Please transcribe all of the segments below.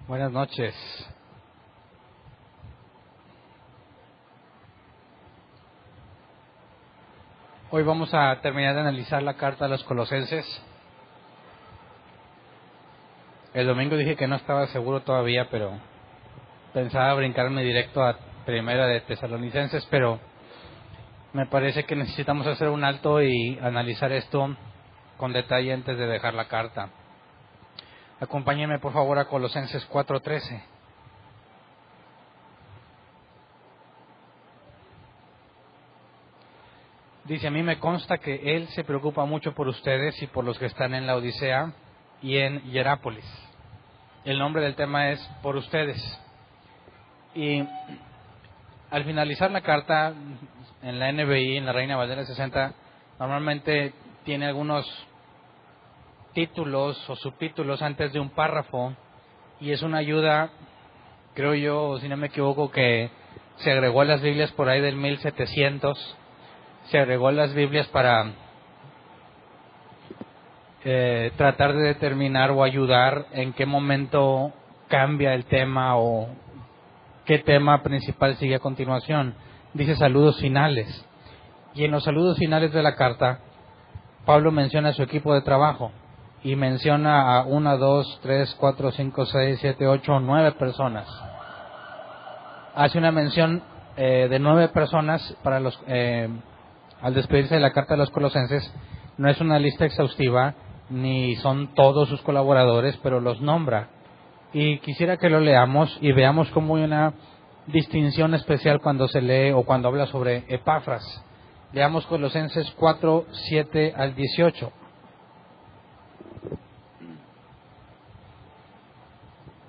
Buenas noches. Hoy vamos a terminar de analizar la carta a los Colosenses. El domingo dije que no estaba seguro todavía, pero pensaba brincarme directo a Primera de Tesalonicenses, pero me parece que necesitamos hacer un alto y analizar esto con detalle antes de dejar la carta. Acompáñenme por favor a Colosenses 4:13. Dice: a mí me consta que Él se preocupa mucho por ustedes y por los que están en la Odisea y en Hierápolis. El nombre del tema es por ustedes. Y al finalizar la carta, en la NBI, en la Reina Valera 60, normalmente tiene algunos títulos o subtítulos antes de un párrafo, y es una ayuda, creo yo, si no me equivoco, que se agregó a las Biblias por ahí del 1700. Se agregó a las Biblias para tratar de determinar o ayudar en qué momento cambia el tema o qué tema principal sigue a continuación. Dice saludos finales. Y en los saludos finales de la carta, Pablo menciona a su equipo de trabajo y menciona a 1, 2, 3, 4, 5, 6, 7, 8, 9 personas. Hace una mención de 9 personas para los al despedirse de la carta de los Colosenses. No es una lista exhaustiva, ni son todos sus colaboradores, pero los nombra. Y quisiera que lo leamos y veamos cómo hay una distinción especial cuando se lee o cuando habla sobre Epafras. Leamos Colosenses 4, 7 al 18.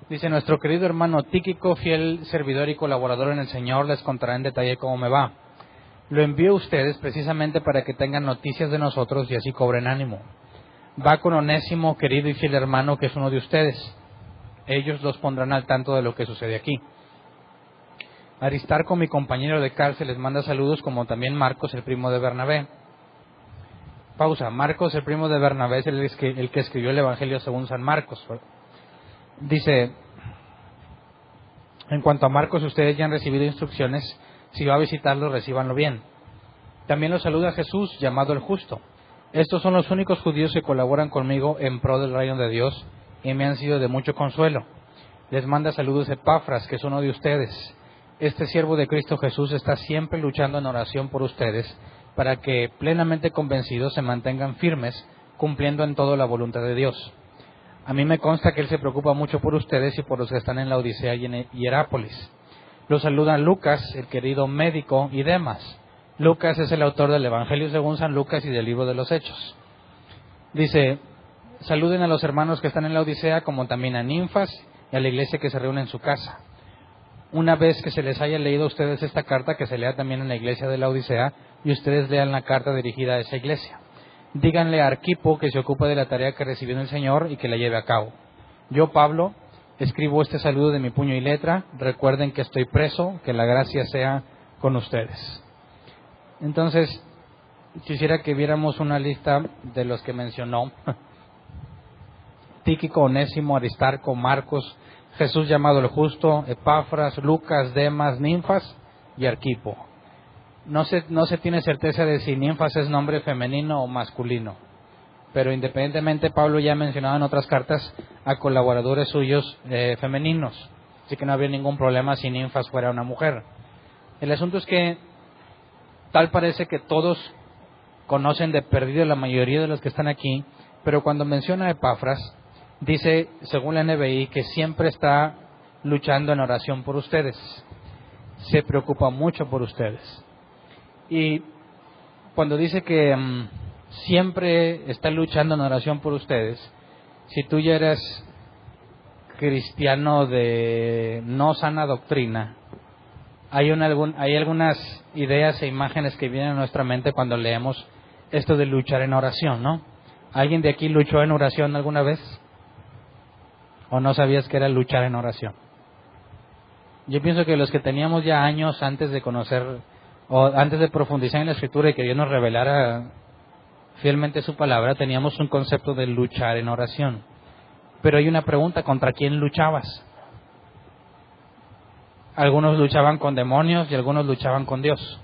Dice: nuestro querido hermano Tíquico, fiel servidor y colaborador en el Señor, les contará en detalle cómo me va. Lo envío a ustedes precisamente para que tengan noticias de nosotros y así cobren ánimo. Va con Onésimo, querido y fiel hermano, que es uno de ustedes. Ellos los pondrán al tanto de lo que sucede aquí. Aristarco, mi compañero de cárcel, les manda saludos, como también Marcos, el primo de Bernabé. Pausa. Marcos, el primo de Bernabé, es el que escribió el Evangelio según San Marcos. Dice: en cuanto a Marcos, ustedes ya han recibido instrucciones. Si va a visitarlo, recíbanlo bien. También los saluda Jesús, llamado el Justo. Estos son los únicos judíos que colaboran conmigo en pro del reino de Dios y me han sido de mucho consuelo. Les manda saludos Epafras, que es uno de ustedes. Este siervo de Cristo Jesús está siempre luchando en oración por ustedes para que, plenamente convencidos, se mantengan firmes, cumpliendo en todo la voluntad de Dios. A mí me consta que Él se preocupa mucho por ustedes y por los que están en la Odisea y en Hierápolis. Los saludan Lucas, el querido médico, y Demas. Lucas es el autor del Evangelio según San Lucas y del libro de los Hechos. Dice: saluden a los hermanos que están en la Odisea, como también a Ninfas y a la iglesia que se reúne en su casa. Una vez que se les haya leído a ustedes esta carta, que se lea también en la iglesia de la Odisea, y ustedes lean la carta dirigida a esa iglesia. Díganle a Arquipo que se ocupe de la tarea que recibió en el Señor y que la lleve a cabo. Yo, Pablo, escribo este saludo de mi puño y letra. Recuerden que estoy preso, que la gracia sea con ustedes. Entonces, quisiera que viéramos una lista de los que mencionó. Tíquico, Onésimo, Aristarco, Marcos, Jesús llamado el Justo, Epafras, Lucas, Demas, Ninfas y Arquipo. No se tiene certeza de si Ninfas es nombre femenino o masculino, pero independientemente, Pablo ya ha mencionado en otras cartas a colaboradores suyos femeninos, así que no habría ningún problema si Ninfas fuera una mujer. El asunto es que tal parece que todos conocen de perdido la mayoría de los que están aquí, pero cuando menciona a Epafras, dice, según la NBI, que siempre está luchando en oración por ustedes. Se preocupa mucho por ustedes. Y cuando dice que siempre está luchando en oración por ustedes, si tú ya eres cristiano de no sana doctrina, hay algunas ideas e imágenes que vienen a nuestra mente cuando leemos esto de luchar en oración, ¿no? ¿Alguien de aquí luchó en oración alguna vez? ¿O no sabías que era luchar en oración? Yo pienso que los que teníamos ya años antes de conocer o antes de profundizar en la Escritura y que Dios nos revelara fielmente su palabra, teníamos un concepto de luchar en oración. Pero hay una pregunta: ¿contra quién luchabas? algunos luchaban con demonios y algunos luchaban con Dios.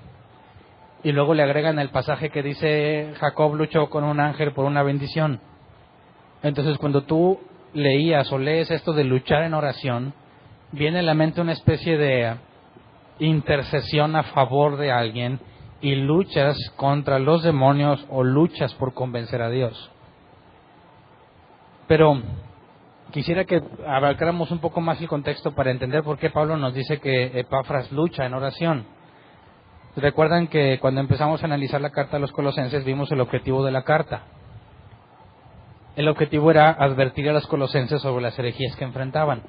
Y luego le agregan el pasaje que dice, Jacob luchó con un ángel por una bendición. Entonces, cuando tú leías o lees esto de luchar en oración, viene a la mente una especie de intercesión a favor de alguien y luchas contra los demonios o luchas por convencer a Dios. Pero quisiera que abarcáramos un poco más el contexto para entender por qué Pablo nos dice que Epafras lucha en oración. Recuerdan que cuando empezamos a analizar la carta a los Colosenses vimos el objetivo de la carta. El objetivo era advertir a los colosenses sobre las herejías que enfrentaban.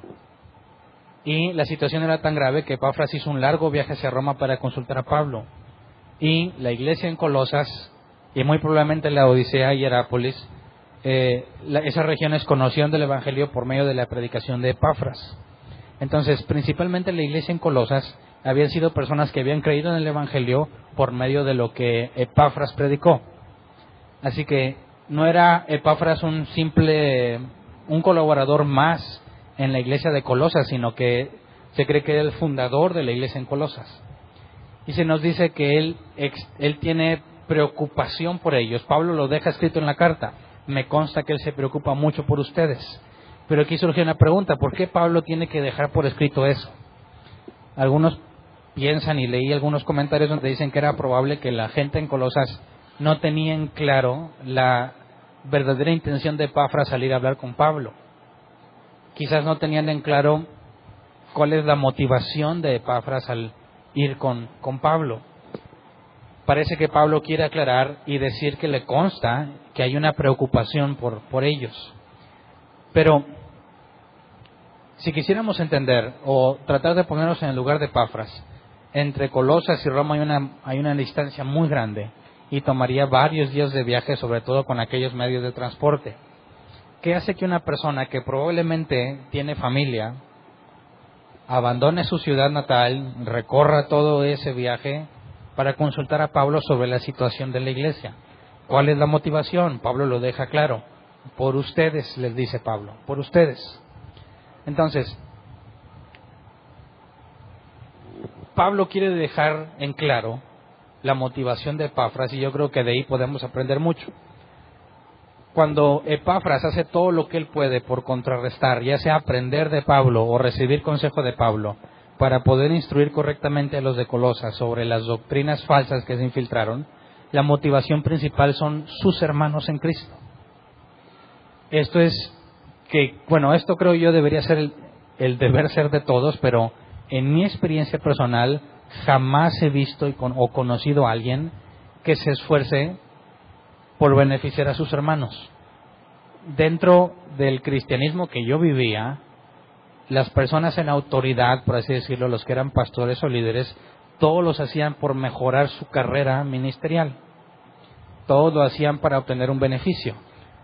Y la situación era tan grave que Epafras hizo un largo viaje hacia Roma para consultar a Pablo. Y la iglesia en Colosas, y muy probablemente la Odisea y Herápolis, esas regiones conocían del Evangelio por medio de la predicación de Epafras. Entonces, principalmente la iglesia en Colosas habían sido personas que habían creído en el Evangelio por medio de lo que Epafras predicó. Así que no era Epafras un colaborador más en la iglesia de Colosas, sino que se cree que era el fundador de la iglesia en Colosas. Y se nos dice que él tiene preocupación por ellos. Pablo lo deja escrito en la carta. Me consta que él se preocupa mucho por ustedes. Pero aquí surge una pregunta, ¿por qué Pablo tiene que dejar por escrito eso? Algunos piensan, y leí algunos comentarios donde dicen que era probable que la gente en Colosas no tenía en claro la verdadera intención de Epafras salir a hablar con Pablo. Quizás no tenían en claro cuál es la motivación de Epafras al ir con Pablo. Parece que Pablo quiere aclarar y decir que le consta que hay una preocupación por ellos. Pero si quisiéramos entender o tratar de ponernos en el lugar de Epafras, entre Colosas y Roma hay una distancia muy grande y tomaría varios días de viaje, sobre todo con aquellos medios de transporte. ¿Qué hace que una persona que probablemente tiene familia abandone su ciudad natal, recorra todo ese viaje para consultar a Pablo sobre la situación de la iglesia? ¿Cuál es la motivación? Pablo lo deja claro. Por ustedes, les dice Pablo, por ustedes. Entonces, Pablo quiere dejar en claro la motivación de Epafras, y yo creo que de ahí podemos aprender mucho. Cuando Epafras hace todo lo que él puede por contrarrestar, ya sea aprender de Pablo o recibir consejo de Pablo, para poder instruir correctamente a los de Colosas sobre las doctrinas falsas que se infiltraron, la motivación principal son sus hermanos en Cristo. Esto creo yo debería ser el deber ser de todos, pero en mi experiencia personal jamás he visto o conocido a alguien que se esfuerce por beneficiar a sus hermanos. Dentro del cristianismo que yo vivía, las personas en autoridad, por así decirlo, los que eran pastores o líderes, todos los hacían por mejorar su carrera ministerial. Todos lo hacían para obtener un beneficio.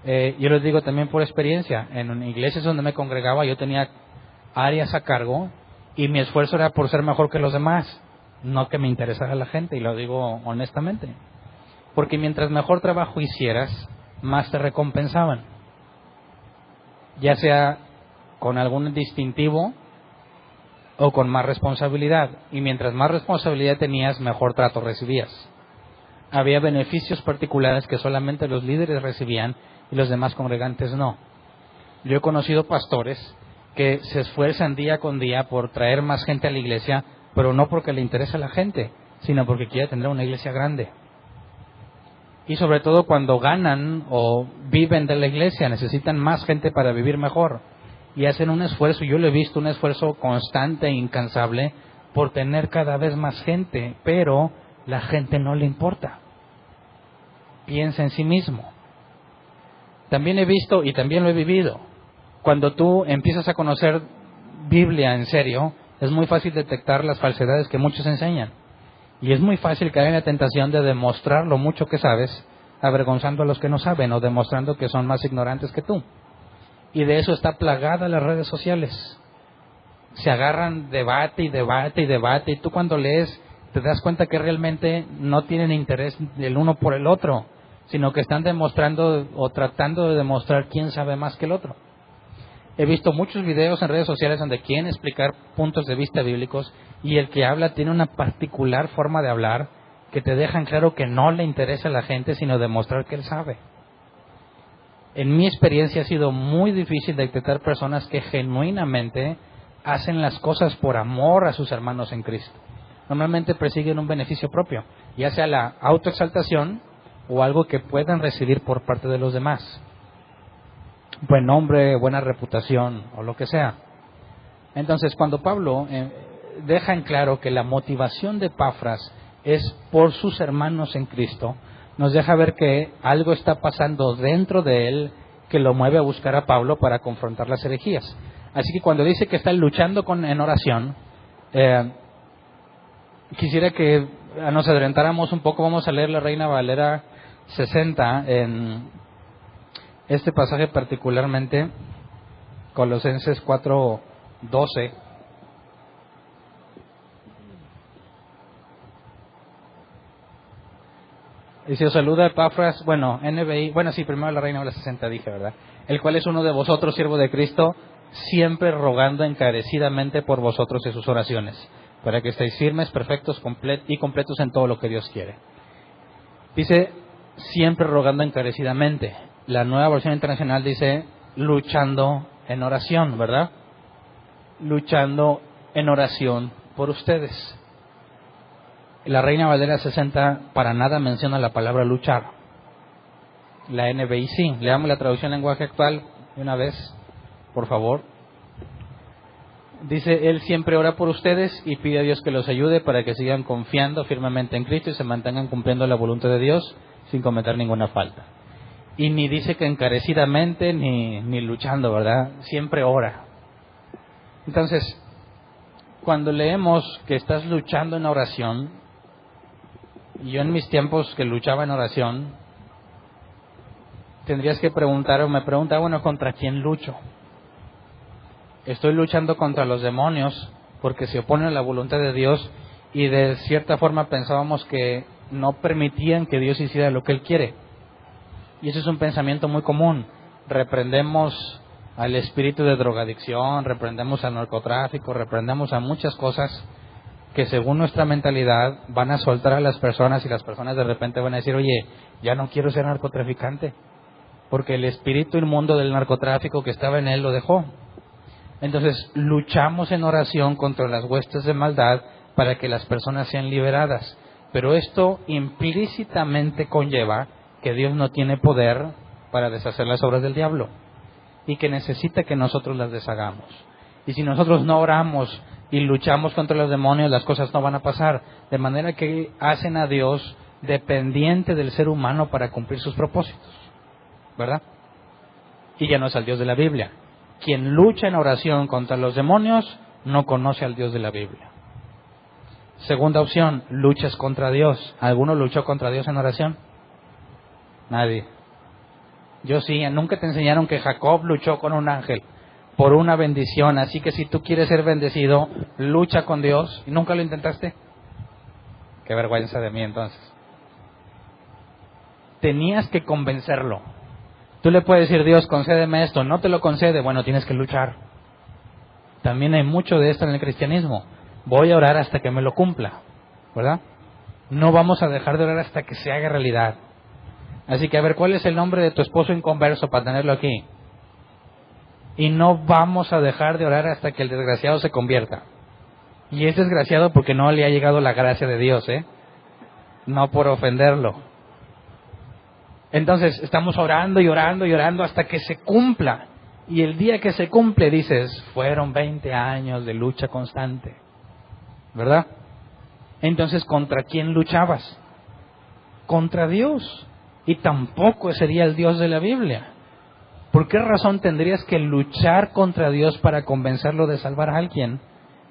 Yo les digo también por experiencia, en iglesias donde me congregaba yo tenía áreas a cargo y mi esfuerzo era por ser mejor que los demás, no que me interesara la gente, y lo digo honestamente. Porque mientras mejor trabajo hicieras, más te recompensaban. Ya sea con algún distintivo o con más responsabilidad. Y mientras más responsabilidad tenías, mejor trato recibías. Había beneficios particulares que solamente los líderes recibían y los demás congregantes no. Yo he conocido pastores que se esfuerzan día con día por traer más gente a la iglesia, pero no porque le interesa a la gente, sino porque quiere tener una iglesia grande. Y sobre todo cuando ganan o viven de la iglesia, necesitan más gente para vivir mejor. Y hacen un esfuerzo, yo lo he visto, un esfuerzo constante e incansable por tener cada vez más gente, pero la gente no le importa. Piensa en sí mismo. También he visto y también lo he vivido. Cuando tú empiezas a conocer Biblia en serio, es muy fácil detectar las falsedades que muchos enseñan. Y es muy fácil caer en la tentación de demostrar lo mucho que sabes, avergonzando a los que no saben o demostrando que son más ignorantes que tú. Y de eso está plagada las redes sociales. Se agarran debate y tú cuando lees te das cuenta que realmente no tienen interés el uno por el otro, sino que están demostrando o tratando de demostrar quién sabe más que el otro. He visto muchos videos en redes sociales donde quieren explicar puntos de vista bíblicos y el que habla tiene una particular forma de hablar que te dejan claro que no le interesa a la gente, sino demostrar que él sabe. En mi experiencia ha sido muy difícil detectar personas que genuinamente hacen las cosas por amor a sus hermanos en Cristo. Normalmente persiguen un beneficio propio, ya sea la autoexaltación o algo que puedan recibir por parte de los demás. Buen nombre, buena reputación o lo que sea. Entonces, cuando Pablo deja en claro que la motivación de Epafras es por sus hermanos en Cristo, nos deja ver que algo está pasando dentro de él que lo mueve a buscar a Pablo para confrontar las herejías. Así que cuando dice que está luchando en oración, quisiera que nos adelantáramos un poco. Vamos a leer la Reina Valera 60 en este pasaje, particularmente Colosenses 4:12. Dice: os saluda Epafras, NBI, primero la Reina Valera 60 dije, ¿verdad? El cual es uno de vosotros, siervo de Cristo, siempre rogando encarecidamente por vosotros en sus oraciones, para que estéis firmes, perfectos y completos en todo lo que Dios quiere. Dice, siempre rogando encarecidamente. La Nueva Versión Internacional dice, luchando en oración, ¿verdad? Luchando en oración por ustedes. La Reina Valera 60 para nada menciona la palabra luchar. La NBI sí. Leamos la traducción en lenguaje actual de una vez, por favor. Dice, Él siempre ora por ustedes y pide a Dios que los ayude para que sigan confiando firmemente en Cristo y se mantengan cumpliendo la voluntad de Dios sin cometer ninguna falta. Y ni dice que encarecidamente ni luchando, ¿verdad? Siempre ora. Entonces, cuando leemos que estás luchando en oración, yo en mis tiempos que luchaba en oración, tendrías que preguntar, o me preguntaba, ¿contra quién lucho? Estoy luchando contra los demonios porque se oponen a la voluntad de Dios y de cierta forma pensábamos que no permitían que Dios hiciera lo que Él quiere. Y eso es un pensamiento muy común. Reprendemos al espíritu de drogadicción, reprendemos al narcotráfico, reprendemos a muchas cosas que según nuestra mentalidad van a soltar a las personas y las personas de repente van a decir, oye, ya no quiero ser narcotraficante, porque el espíritu inmundo del narcotráfico que estaba en él lo dejó. Entonces luchamos en oración contra las huestes de maldad para que las personas sean liberadas. Pero esto implícitamente conlleva que Dios no tiene poder para deshacer las obras del diablo y que necesita que nosotros las deshagamos. Y si nosotros no oramos y luchamos contra los demonios, las cosas no van a pasar. De manera que hacen a Dios dependiente del ser humano para cumplir sus propósitos, ¿verdad? Y ya no es al Dios de la Biblia. Quien lucha en oración contra los demonios no conoce al Dios de la Biblia. Segunda opción, luchas contra Dios. ¿Alguno luchó contra Dios en oración? Nadie. Yo sí. Nunca te enseñaron que Jacob luchó con un ángel por una bendición. Así que si tú quieres ser bendecido, lucha con Dios. ¿Y nunca lo intentaste? Qué vergüenza de mí entonces. Tenías que convencerlo. Tú le puedes decir, Dios, concédeme esto. No te lo concede. Bueno, tienes que luchar. También hay mucho de esto en el cristianismo. Voy a orar hasta que me lo cumpla, ¿verdad? No vamos a dejar de orar hasta que se haga realidad. Así que a ver, ¿cuál es el nombre de tu esposo inconverso para tenerlo aquí? Y no vamos a dejar de orar hasta que el desgraciado se convierta. Y es desgraciado porque no le ha llegado la gracia de Dios, no por ofenderlo. Entonces estamos orando y orando y orando hasta que se cumpla. Y el día que se cumple dices, fueron 20 años de lucha constante, ¿verdad? Entonces, ¿contra quién luchabas? Contra Dios. Y tampoco sería el Dios de la Biblia. ¿Por qué razón tendrías que luchar contra Dios para convencerlo de salvar a alguien,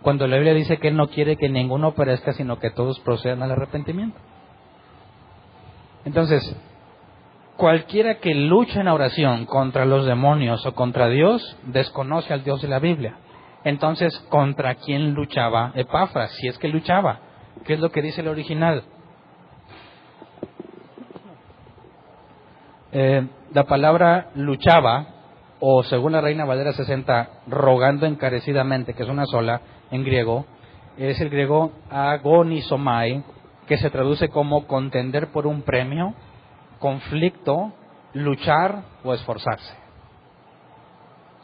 cuando la Biblia dice que Él no quiere que ninguno perezca, sino que todos procedan al arrepentimiento? Entonces, cualquiera que lucha en oración contra los demonios o contra Dios, desconoce al Dios de la Biblia. Entonces, ¿contra quién luchaba Epafras? Si es que luchaba. ¿Qué es lo que dice el original? La palabra luchaba o según la Reina Valera 60, rogando encarecidamente, que es una sola en griego, es el griego agonizomai, que se traduce como contender por un premio, conflicto, luchar o esforzarse.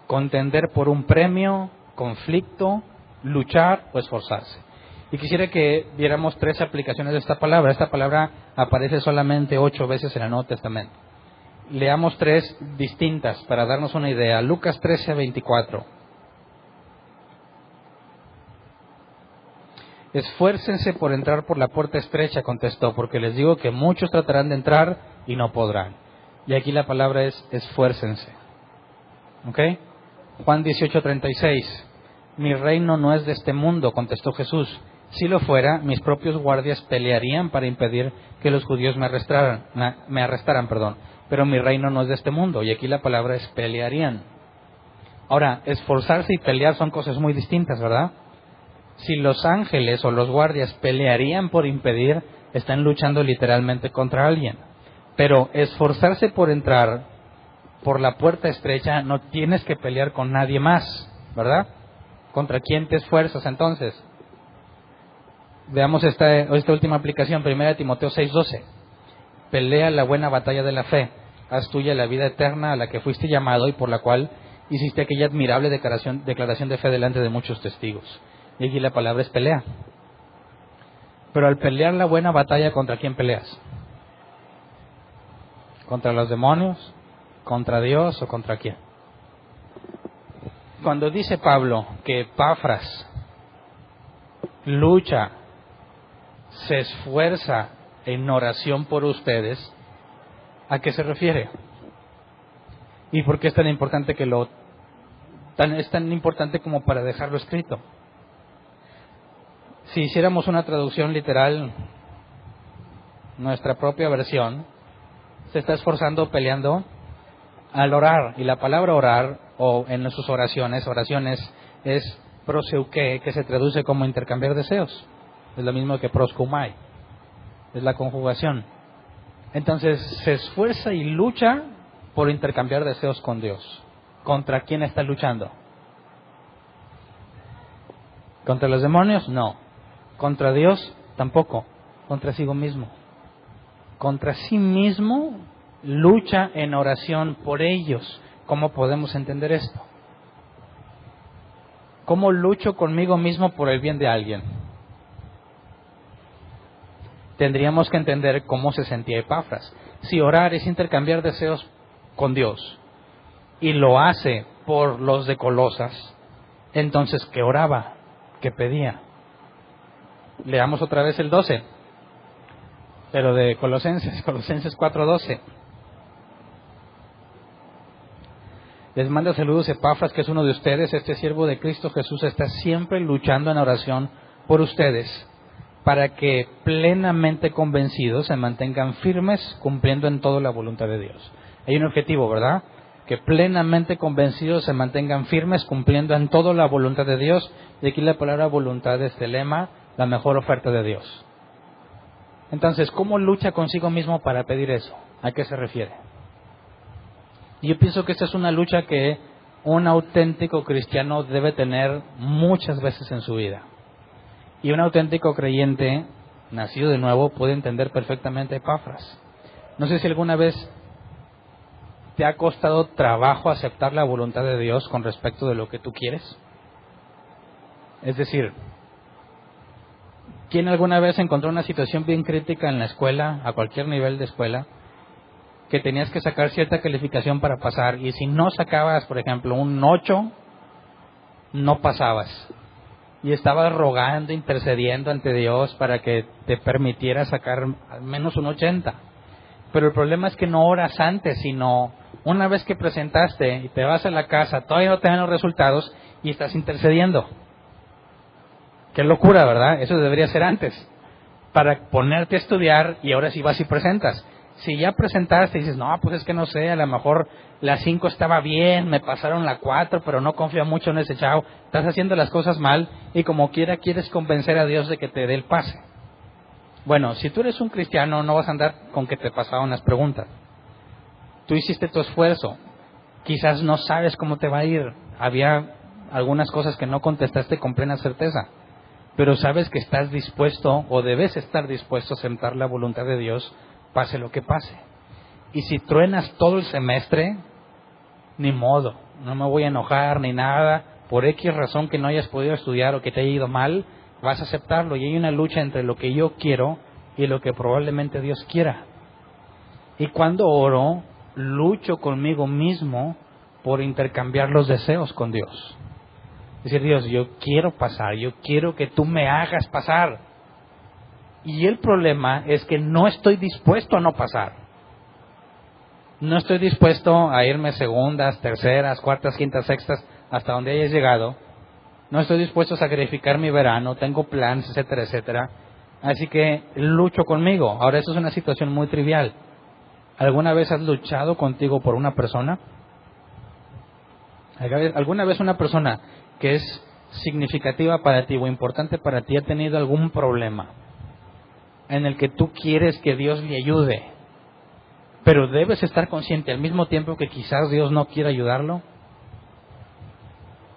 Contender por un premio, conflicto, luchar o esforzarse. Y quisiera que viéramos 3 aplicaciones de esta palabra. Esta palabra aparece solamente 8 veces en el Nuevo Testamento. Leamos 3 distintas para darnos una idea. Lucas 13:24. Esfuércense por entrar por la puerta estrecha, contestó, porque les digo que muchos tratarán de entrar y no podrán. Y aquí la palabra es esfuércense. ¿Ok? Juan 18:36. Mi reino no es de este mundo, contestó Jesús. Si lo fuera, mis propios guardias pelearían para impedir que los judíos me arrestaran, pero mi reino no es de este mundo. Y aquí la palabra es pelearían. Ahora, esforzarse y pelear son cosas muy distintas, ¿verdad? Si los ángeles o los guardias pelearían por impedir, están luchando literalmente contra alguien. Pero esforzarse por entrar por la puerta estrecha, no tienes que pelear con nadie más, ¿verdad? ¿Contra quién te esfuerzas entonces? Veamos esta última aplicación, 1 Timoteo 6:12. Pelea la buena batalla de la fe, haz tuya la vida eterna a la que fuiste llamado y por la cual hiciste aquella admirable declaración de fe delante de muchos testigos. Y aquí la palabra es pelea. Pero al pelear la buena batalla, ¿contra quién peleas? ¿Contra los demonios? ¿Contra Dios o contra quién? Cuando dice Pablo que Epafras lucha, se esfuerza en oración por ustedes, ¿a qué se refiere? ¿Y por qué es tan importante es tan importante como para dejarlo escrito? Si hiciéramos una traducción literal, nuestra propia versión, se está esforzando peleando al orar. Y la palabra orar, o en sus oraciones es proseuke, que se traduce como intercambiar deseos. Es lo mismo que proskumai. Es la conjugación. Entonces, se esfuerza y lucha por intercambiar deseos con Dios. ¿Contra quién está luchando? ¿Contra los demonios? No. ¿Contra Dios? Tampoco. Contra sí mismo. Contra sí mismo lucha en oración por ellos. ¿Cómo podemos entender esto? ¿Cómo lucho conmigo mismo por el bien de alguien? Tendríamos que entender cómo se sentía Epafras. Si orar es intercambiar deseos con Dios y lo hace por los de Colosas, entonces ¿qué oraba? ¿Qué pedía? Leamos otra vez el 12, pero de Colosenses 4:12. Les manda saludos Epafras, que es uno de ustedes. Este siervo de Cristo Jesús está siempre luchando en oración por ustedes, para que plenamente convencidos se mantengan firmes, cumpliendo en todo la voluntad de Dios. Hay un objetivo, ¿verdad? Que plenamente convencidos se mantengan firmes, cumpliendo en todo la voluntad de Dios. Y aquí la palabra voluntad es el lema, la mejor oferta de Dios. Entonces, ¿cómo lucha consigo mismo para pedir eso? ¿A qué se refiere? Yo pienso que esta es una lucha que un auténtico cristiano debe tener muchas veces en su vida. Y un auténtico creyente, nacido de nuevo, puede entender perfectamente a Epafras. No sé si alguna vez te ha costado trabajo aceptar la voluntad de Dios con respecto de lo que tú quieres. Es decir, ¿quién alguna vez encontró una situación bien crítica en la escuela, a cualquier nivel de escuela, que tenías que sacar cierta calificación para pasar, y si no sacabas, por ejemplo, un 8, no pasabas? Y estabas rogando, intercediendo ante Dios para que te permitiera sacar al menos un 80. Pero el problema es que no oras antes, sino una vez que presentaste y te vas a la casa, todavía no te dan los resultados y estás intercediendo. Qué locura, ¿verdad? Eso debería ser antes, para ponerte a estudiar y ahora sí vas y presentas. Si ya presentaste y dices, no, pues es que no sé, a lo mejor la 5 estaba bien, me pasaron la 4, pero no confío mucho en ese chavo. Estás haciendo las cosas mal y como quiera quieres convencer a Dios de que te dé el pase. Bueno, si tú eres un cristiano, no vas a andar con que te pasaron las preguntas. Tú hiciste tu esfuerzo. Quizás no sabes cómo te va a ir. Había algunas cosas que no contestaste con plena certeza, pero sabes que estás dispuesto o debes estar dispuesto a aceptar la voluntad de Dios, pase lo que pase. Y si truenas todo el semestre, ni modo, no me voy a enojar ni nada, por X razón que no hayas podido estudiar o que te haya ido mal, vas a aceptarlo. Y hay una lucha entre lo que yo quiero y lo que probablemente Dios quiera. Y cuando oro, lucho conmigo mismo por intercambiar los deseos con Dios. Es decir, Dios, yo quiero pasar, yo quiero que tú me hagas pasar. Y el problema es que no estoy dispuesto a no pasar. No estoy dispuesto a irme segundas, terceras, cuartas, quintas, sextas, hasta donde hayas llegado. No estoy dispuesto a sacrificar mi verano, tengo planes, etcétera, etcétera. Así que lucho conmigo. Ahora, eso es una situación muy trivial. ¿Alguna vez has luchado contigo por una persona? ¿Alguna vez una persona que es significativa para ti o importante para ti ha tenido algún problema en el que tú quieres que Dios le ayude, pero debes estar consciente al mismo tiempo que quizás Dios no quiera ayudarlo?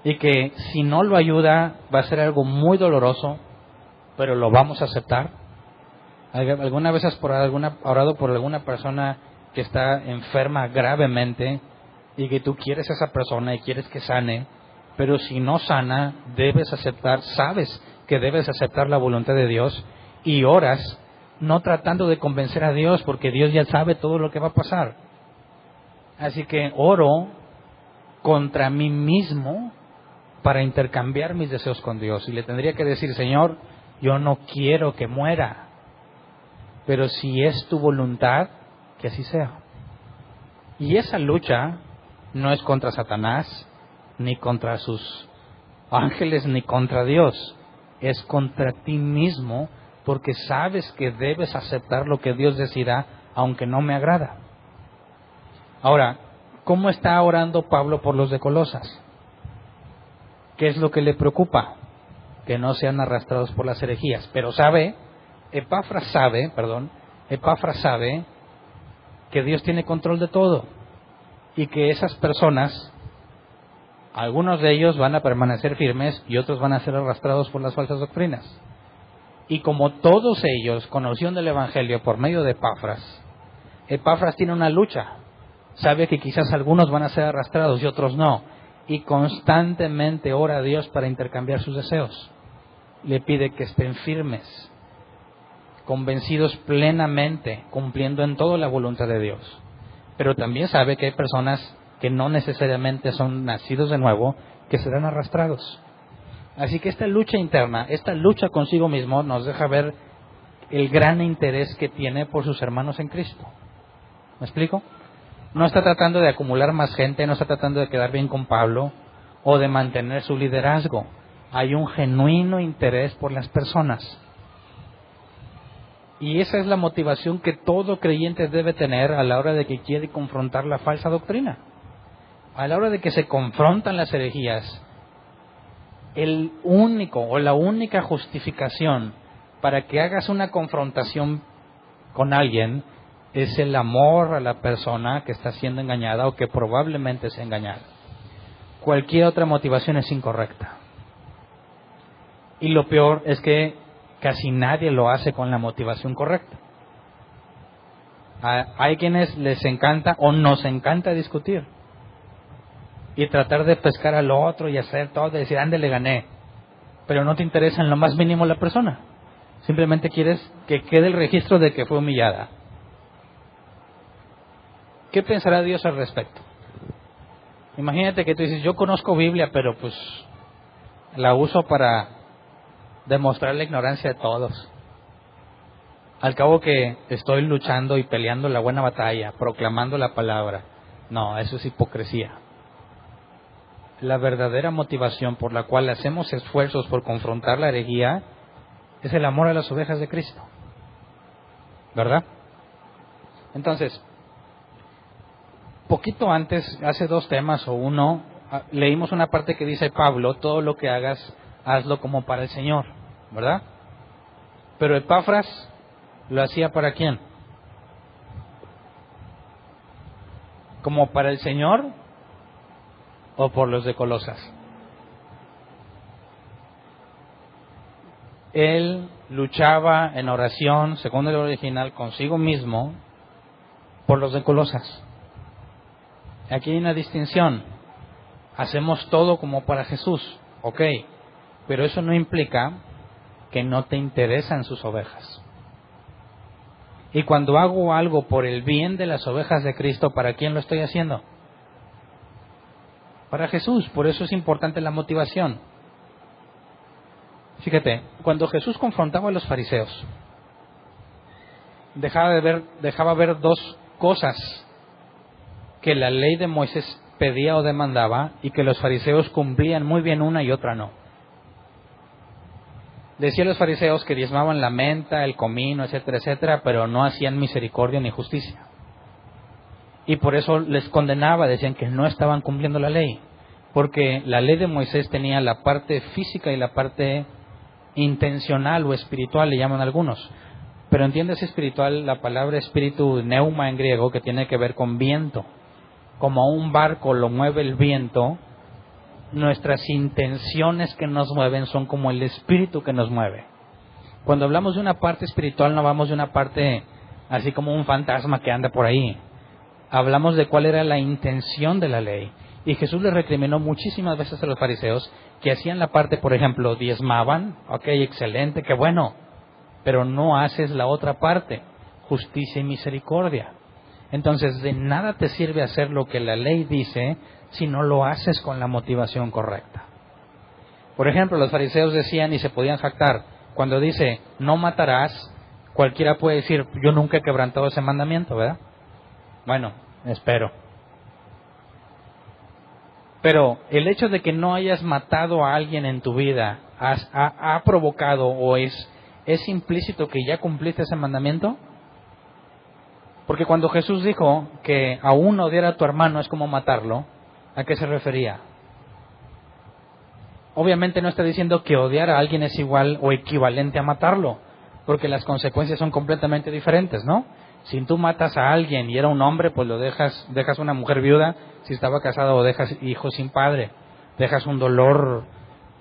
Y que si no lo ayuda va a ser algo muy doloroso, pero lo vamos a aceptar. ¿Alguna vez has orado por alguna persona que está enferma gravemente y que tú quieres a esa persona y quieres que sane, pero si no sana, debes aceptar, sabes que debes aceptar la voluntad de Dios y oras no tratando de convencer a Dios porque Dios ya sabe todo lo que va a pasar? Así que oro contra mí mismo para intercambiar mis deseos con Dios y le tendría que decir, Señor, yo no quiero que muera, pero si es tu voluntad, que así sea. Y esa lucha no es contra Satanás, ni contra sus ángeles, ni contra Dios. Es contra ti mismo, porque sabes que debes aceptar lo que Dios decida, aunque no me agrada. Ahora, ¿cómo está orando Pablo por los de Colosas? ¿Qué es lo que le preocupa? Que no sean arrastrados por las herejías. Pero Epafras sabe que Dios tiene control de todo y que esas personas, algunos de ellos van a permanecer firmes y otros van a ser arrastrados por las falsas doctrinas. Y como todos ellos conocieron del Evangelio por medio de Epafras tiene una lucha. Sabe que quizás algunos van a ser arrastrados y otros no. Y constantemente ora a Dios para intercambiar sus deseos. Le pide que estén firmes, convencidos plenamente, cumpliendo en todo la voluntad de Dios. Pero también sabe que hay personas que no necesariamente son nacidos de nuevo, que serán arrastrados. Así que esta lucha interna, esta lucha consigo mismo, nos deja ver el gran interés que tiene por sus hermanos en Cristo. ¿Me explico? No está tratando de acumular más gente, no está tratando de quedar bien con Pablo o de mantener su liderazgo. Hay un genuino interés por las personas. Y esa es la motivación que todo creyente debe tener a la hora de que quiere confrontar la falsa doctrina. A la hora de que se confrontan las herejías, el único o la única justificación para que hagas una confrontación con alguien es el amor a la persona que está siendo engañada o que probablemente sea engañada. Cualquier otra motivación es incorrecta. Y lo peor es que casi nadie lo hace con la motivación correcta. Hay quienes les encanta o nos encanta discutir y tratar de pescar al otro y hacer todo, y decir, ande, le gané. Pero no te interesa en lo más mínimo la persona. Simplemente quieres que quede el registro de que fue humillada. ¿Qué pensará Dios al respecto? Imagínate que tú dices, yo conozco Biblia, pero pues la uso para demostrar la ignorancia de todos. Al cabo que estoy luchando y peleando la buena batalla, proclamando la palabra. No, eso es hipocresía. La verdadera motivación por la cual hacemos esfuerzos por confrontar la herejía es el amor a las ovejas de Cristo. ¿Verdad? Entonces, poquito antes, hace 2 temas o uno, leímos una parte que dice Pablo, todo lo que hagas, hazlo como para el Señor, ¿verdad? Pero Epafras lo hacía ¿para quién? ¿Como para el Señor o por los de Colosas? Él luchaba en oración, según el original, consigo mismo, por los de Colosas. Aquí hay una distinción. Hacemos todo como para Jesús, ok, pero eso no implica que no te interesan sus ovejas. Y cuando hago algo por el bien de las ovejas de Cristo, ¿para quién lo estoy haciendo? Para Jesús. Por eso es importante la motivación. Fíjate, cuando Jesús confrontaba a los fariseos, dejaba ver dos cosas que la ley de Moisés pedía o demandaba y que los fariseos cumplían muy bien una y otra no. Decía a los fariseos que diezmaban la menta, el comino, etcétera, etcétera, pero no hacían misericordia ni justicia. Y por eso les condenaba, decían que no estaban cumpliendo la ley. Porque la ley de Moisés tenía la parte física y la parte intencional o espiritual, le llaman algunos. Pero entiendes espiritual, la palabra espíritu, neuma en griego, que tiene que ver con viento. Como a un barco lo mueve el viento, nuestras intenciones que nos mueven son como el espíritu que nos mueve. Cuando hablamos de una parte espiritual, no hablamos de una parte así como un fantasma que anda por ahí. Hablamos de cuál era la intención de la ley. Y Jesús les recriminó muchísimas veces a los fariseos que hacían la parte, por ejemplo, diezmaban, ok, excelente, qué bueno, pero no haces la otra parte, justicia y misericordia. Entonces, de nada te sirve hacer lo que la ley dice si no lo haces con la motivación correcta. Por ejemplo, los fariseos decían y se podían jactar, cuando dice, no matarás, cualquiera puede decir, yo nunca he quebrantado ese mandamiento, ¿verdad? Bueno, espero. Pero el hecho de que no hayas matado a alguien en tu vida ha provocado o es implícito que ya cumpliste ese mandamiento. Porque cuando Jesús dijo que aún odiar a tu hermano es como matarlo, ¿a qué se refería? Obviamente no está diciendo que odiar a alguien es igual o equivalente a matarlo, porque las consecuencias son completamente diferentes, ¿no? Si tú matas a alguien y era un hombre, pues lo dejas una mujer viuda, si estaba casado, o dejas hijos sin padre, dejas un dolor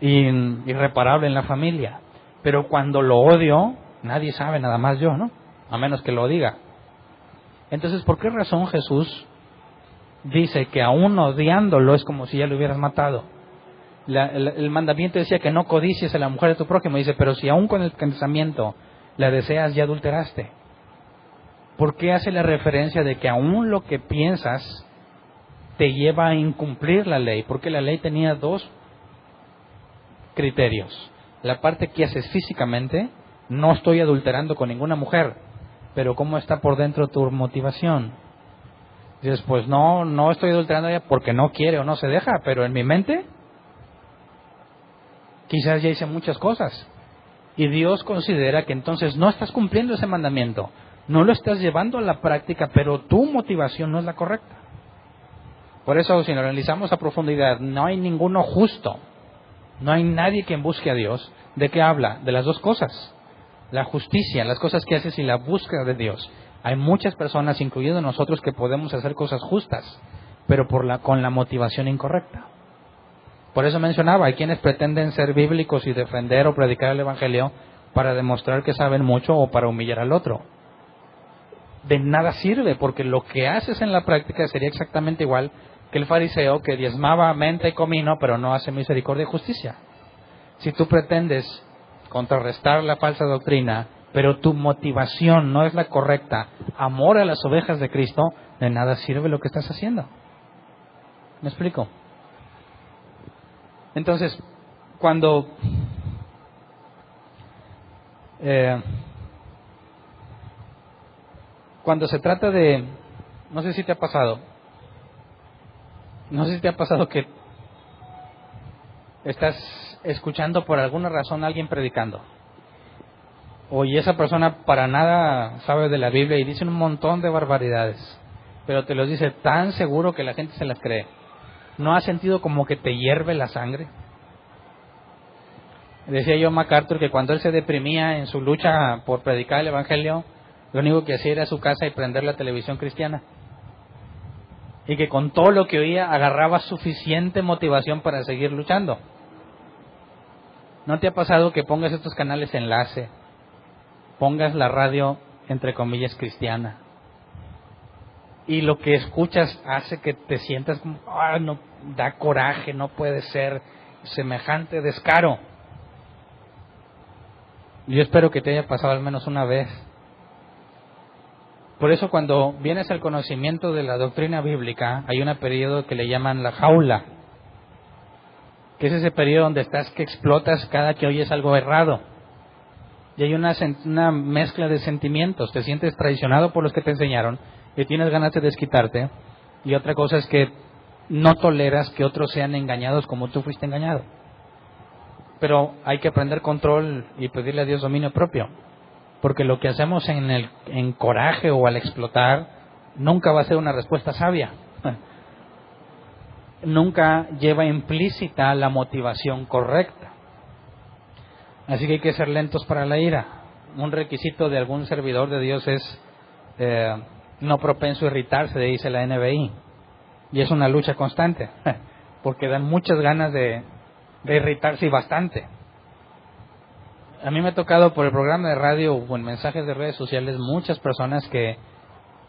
irreparable en la familia. Pero cuando lo odio, nadie sabe, nada más yo, ¿no? A menos que lo diga. Entonces, ¿por qué razón Jesús dice que aún odiándolo es como si ya lo hubieras matado? El mandamiento decía que no codicies a la mujer de tu prójimo. Dice, pero si aún con el pensamiento la deseas, ya adulteraste. ¿Por qué hace la referencia de que aún lo que piensas te lleva a incumplir la ley? Porque la ley tenía dos criterios. La parte que haces físicamente, no estoy adulterando con ninguna mujer, pero ¿cómo está por dentro tu motivación? Dices, pues no estoy adulterando ella porque no quiere o no se deja, pero en mi mente quizás ya hice muchas cosas. Y Dios considera que entonces no estás cumpliendo ese mandamiento. No lo estás llevando a la práctica, pero tu motivación no es la correcta. Por eso, si lo analizamos a profundidad, no hay ninguno justo. No hay nadie quien busque a Dios. ¿De qué habla? De las dos cosas. La justicia, las cosas que haces y la búsqueda de Dios. Hay muchas personas, incluyendo nosotros, que podemos hacer cosas justas, pero con la motivación incorrecta. Por eso mencionaba, hay quienes pretenden ser bíblicos y defender o predicar el Evangelio para demostrar que saben mucho o para humillar al otro. De nada sirve, porque lo que haces en la práctica sería exactamente igual que el fariseo que diezmaba menta y comino, pero no hace misericordia y justicia. Si tú pretendes contrarrestar la falsa doctrina, pero tu motivación no es la correcta, amor a las ovejas de Cristo, de nada sirve lo que estás haciendo. ¿Me explico? Entonces, cuando se trata de, no sé si te ha pasado que estás escuchando por alguna razón a alguien predicando, y esa persona para nada sabe de la Biblia y dice un montón de barbaridades, pero te los dice tan seguro que la gente se las cree. ¿No has sentido como que te hierve la sangre? Decía John MacArthur que cuando él se deprimía en su lucha por predicar el Evangelio, lo único que hacía era ir a su casa y prender la televisión cristiana. y que con todo lo que oía agarraba suficiente motivación para seguir luchando. ¿No te ha pasado que pongas estos canales enlace, pongas la radio entre comillas cristiana y lo que escuchas hace que te sientas como, no, da coraje, no puede ser semejante descaro? Yo espero que te haya pasado al menos una vez. Por eso cuando vienes al conocimiento de la doctrina bíblica, hay un periodo que le llaman la jaula, que es ese periodo donde estás que explotas cada que oyes algo errado. Y hay una mezcla de sentimientos. Te sientes traicionado por los que te enseñaron y tienes ganas de desquitarte. Y otra cosa es que no toleras que otros sean engañados como tú fuiste engañado. Pero hay que aprender control y pedirle a Dios dominio propio. Porque lo que hacemos en coraje o al explotar nunca va a ser una respuesta sabia. Nunca lleva implícita la motivación correcta. Así que hay que ser lentos para la ira. Un requisito de algún servidor de Dios es no propenso a irritarse, dice la NBI. Y es una lucha constante, porque dan muchas ganas de irritarse y bastante. A mí me ha tocado por el programa de radio o en mensajes de redes sociales muchas personas que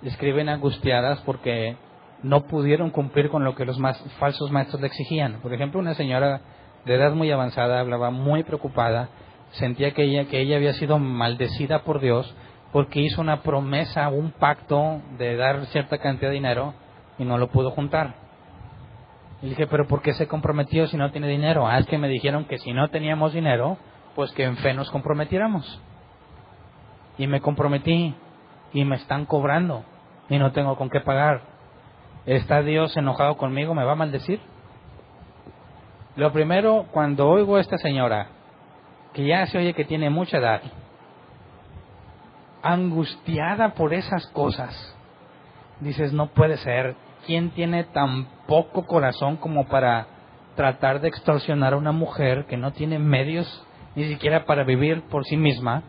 escriben angustiadas porque no pudieron cumplir con lo que los falsos maestros le exigían. Por ejemplo, una señora de edad muy avanzada hablaba muy preocupada, sentía que ella había sido maldecida por Dios porque hizo una promesa, un pacto de dar cierta cantidad de dinero y no lo pudo juntar. Y le dije, ¿pero por qué se comprometió si no tiene dinero? Es que me dijeron que si no teníamos dinero, pues que en fe nos comprometiéramos. Y me comprometí y me están cobrando y no tengo con qué pagar. ¿Está Dios enojado conmigo? ¿Me va a maldecir? Lo primero, cuando oigo a esta señora, que ya se oye que tiene mucha edad, angustiada por esas cosas, dices, no puede ser. ¿Quién tiene tan poco corazón como para tratar de extorsionar a una mujer que no tiene medios ni siquiera para vivir por sí misma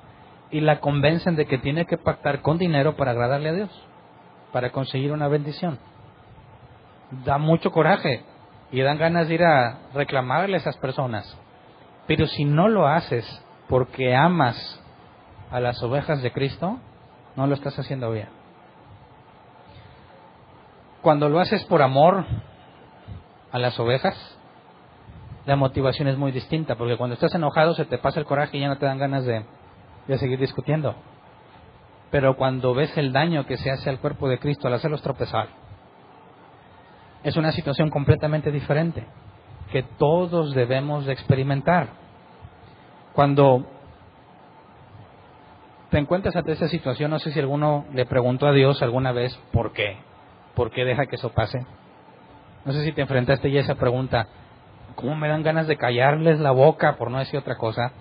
y la convencen de que tiene que pactar con dinero para agradarle a Dios, para conseguir una bendición? Da mucho coraje y dan ganas de ir a reclamarle a esas personas. Pero si no lo haces porque amas a las ovejas de Cristo, no lo estás haciendo bien. Cuando lo haces por amor a las ovejas, la motivación es muy distinta, porque cuando estás enojado se te pasa el coraje y ya no te dan ganas de seguir discutiendo. Pero cuando ves el daño que se hace al cuerpo de Cristo al hacerlos tropezar, es una situación completamente diferente que todos debemos de experimentar. Cuando te encuentras ante esa situación, no sé si alguno le preguntó a Dios alguna vez ¿por qué? ¿Por qué deja que eso pase? No sé si te enfrentaste ya a esa pregunta. ¿Cómo me dan ganas de callarles la boca, por no decir otra cosa?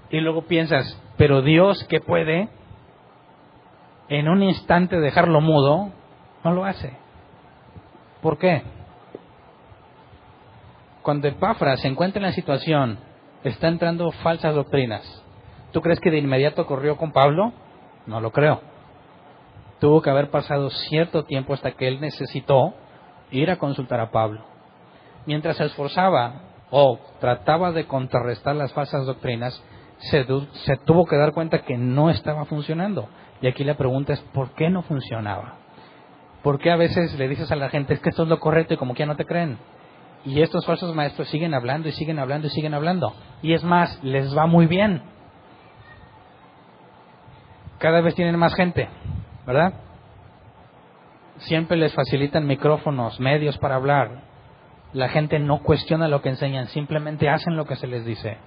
Y luego piensas, pero Dios, que puede en un instante dejarlo mudo, no lo hace. ¿Por qué? Cuando Epafras se encuentra en la situación, está entrando falsas doctrinas. ¿Tú crees que de inmediato corrió con Pablo? No lo creo. Tuvo que haber pasado cierto tiempo hasta que él necesitó ir a consultar a Pablo. Mientras se esforzaba o trataba de contrarrestar las falsas doctrinas, se tuvo que dar cuenta que no estaba funcionando. Y aquí la pregunta es, ¿por qué no funcionaba? ¿Por qué a veces le dices a la gente, es que esto es lo correcto y como que ya no te creen? Y estos falsos maestros siguen hablando y siguen hablando y siguen hablando. Y es más, les va muy bien. Cada vez tienen más gente, ¿verdad? Siempre les facilitan micrófonos, medios para hablar. La gente no cuestiona lo que enseñan, simplemente hacen lo que se les dice.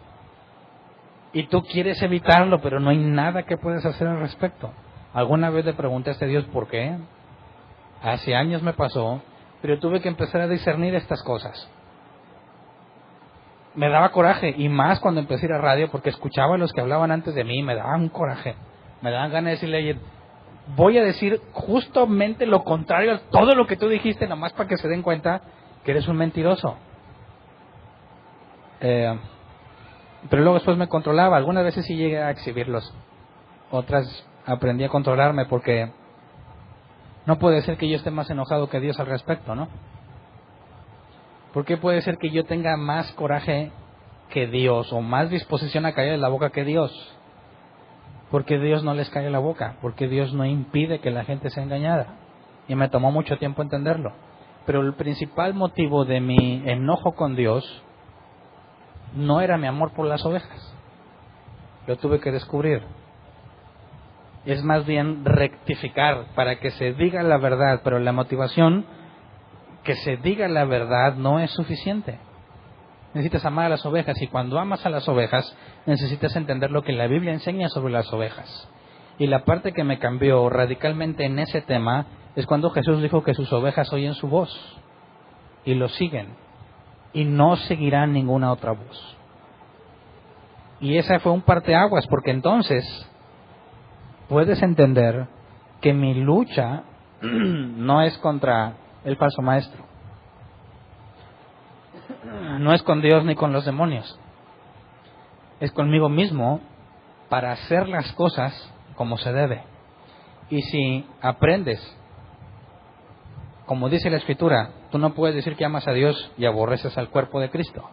Y tú quieres evitarlo, pero no hay nada que puedas hacer al respecto. ¿Alguna vez le preguntaste a Dios por qué? Hace años me pasó, pero tuve que empezar a discernir estas cosas. Me daba coraje, y más cuando empecé a ir a radio, porque escuchaba a los que hablaban antes de mí, me daban un coraje. Me daban ganas de decirle, voy a decir justamente lo contrario a todo lo que tú dijiste, nomás para que se den cuenta que eres un mentiroso. Pero luego después me controlaba. Algunas veces sí llegué a exhibirlos. Otras aprendí a controlarme porque No puede ser que yo esté más enojado que Dios al respecto, ¿no? ¿Por qué puede ser que yo tenga más coraje que Dios o más disposición a caer en la boca que Dios? Porque Dios no les cae en la boca, porque Dios no impide que la gente sea engañada. Y me tomó mucho tiempo entenderlo. Pero el principal motivo de mi enojo con Dios no era mi amor por las ovejas. Lo tuve que descubrir. Es más bien rectificar para que se diga la verdad, pero la motivación que se diga la verdad no es suficiente. Necesitas amar a las ovejas, y cuando amas a las ovejas necesitas entender lo que la Biblia enseña sobre las ovejas. Y la parte que me cambió radicalmente en ese tema es cuando Jesús dijo que sus ovejas oyen su voz y lo siguen y no seguirán ninguna otra voz. Y esa fue un parteaguas, porque entonces puedes entender que mi lucha no es contra el falso maestro, no es con Dios ni con los demonios, es conmigo mismo para hacer las cosas como se debe. Y si aprendes, como dice la Escritura, tú no puedes decir que amas a Dios y aborreces al cuerpo de Cristo.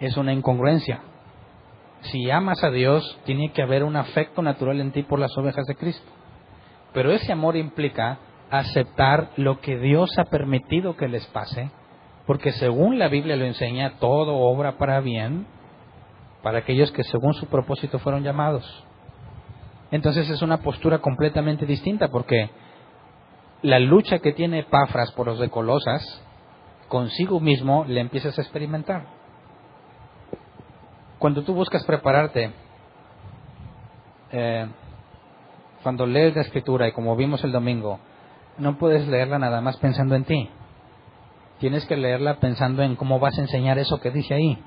Es una incongruencia. Si amas a Dios, tiene que haber un afecto natural en ti por las ovejas de Cristo. Pero ese amor implica aceptar lo que Dios ha permitido que les pase, porque según la Biblia lo enseña, todo obra para bien para aquellos que según su propósito fueron llamados. Entonces es una postura completamente distinta, porque la lucha que tiene Epafras por los de Colosas, consigo mismo le empiezas a experimentar. Cuando tú buscas prepararte, cuando lees la Escritura, y como vimos el domingo, no puedes leerla nada más pensando en ti. Tienes que leerla pensando en cómo vas a enseñar eso que dice ahí.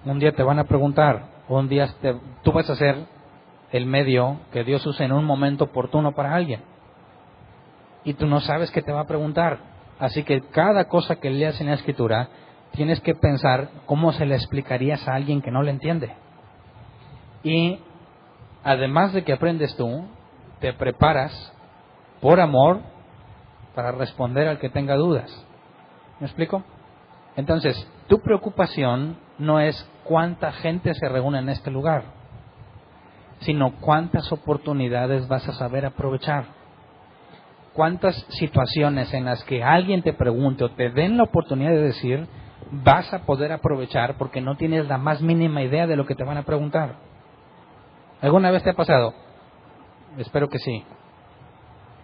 Un día te van a preguntar, un día tú vas a ser el medio que Dios usa en un momento oportuno para alguien. Y tú no sabes qué te va a preguntar. Así que cada cosa que leas en la Escritura, tienes que pensar cómo se le explicarías a alguien que no le entiende. Y además de que aprendes tú, te preparas por amor para responder al que tenga dudas. ¿Me explico? Entonces, tu preocupación no es cuánta gente se reúne en este lugar, sino cuántas oportunidades vas a saber aprovechar. Cuántas situaciones en las que alguien te pregunte o te den la oportunidad de decir, vas a poder aprovechar porque no tienes la más mínima idea de lo que te van a preguntar. ¿Alguna vez te ha pasado? Espero que sí.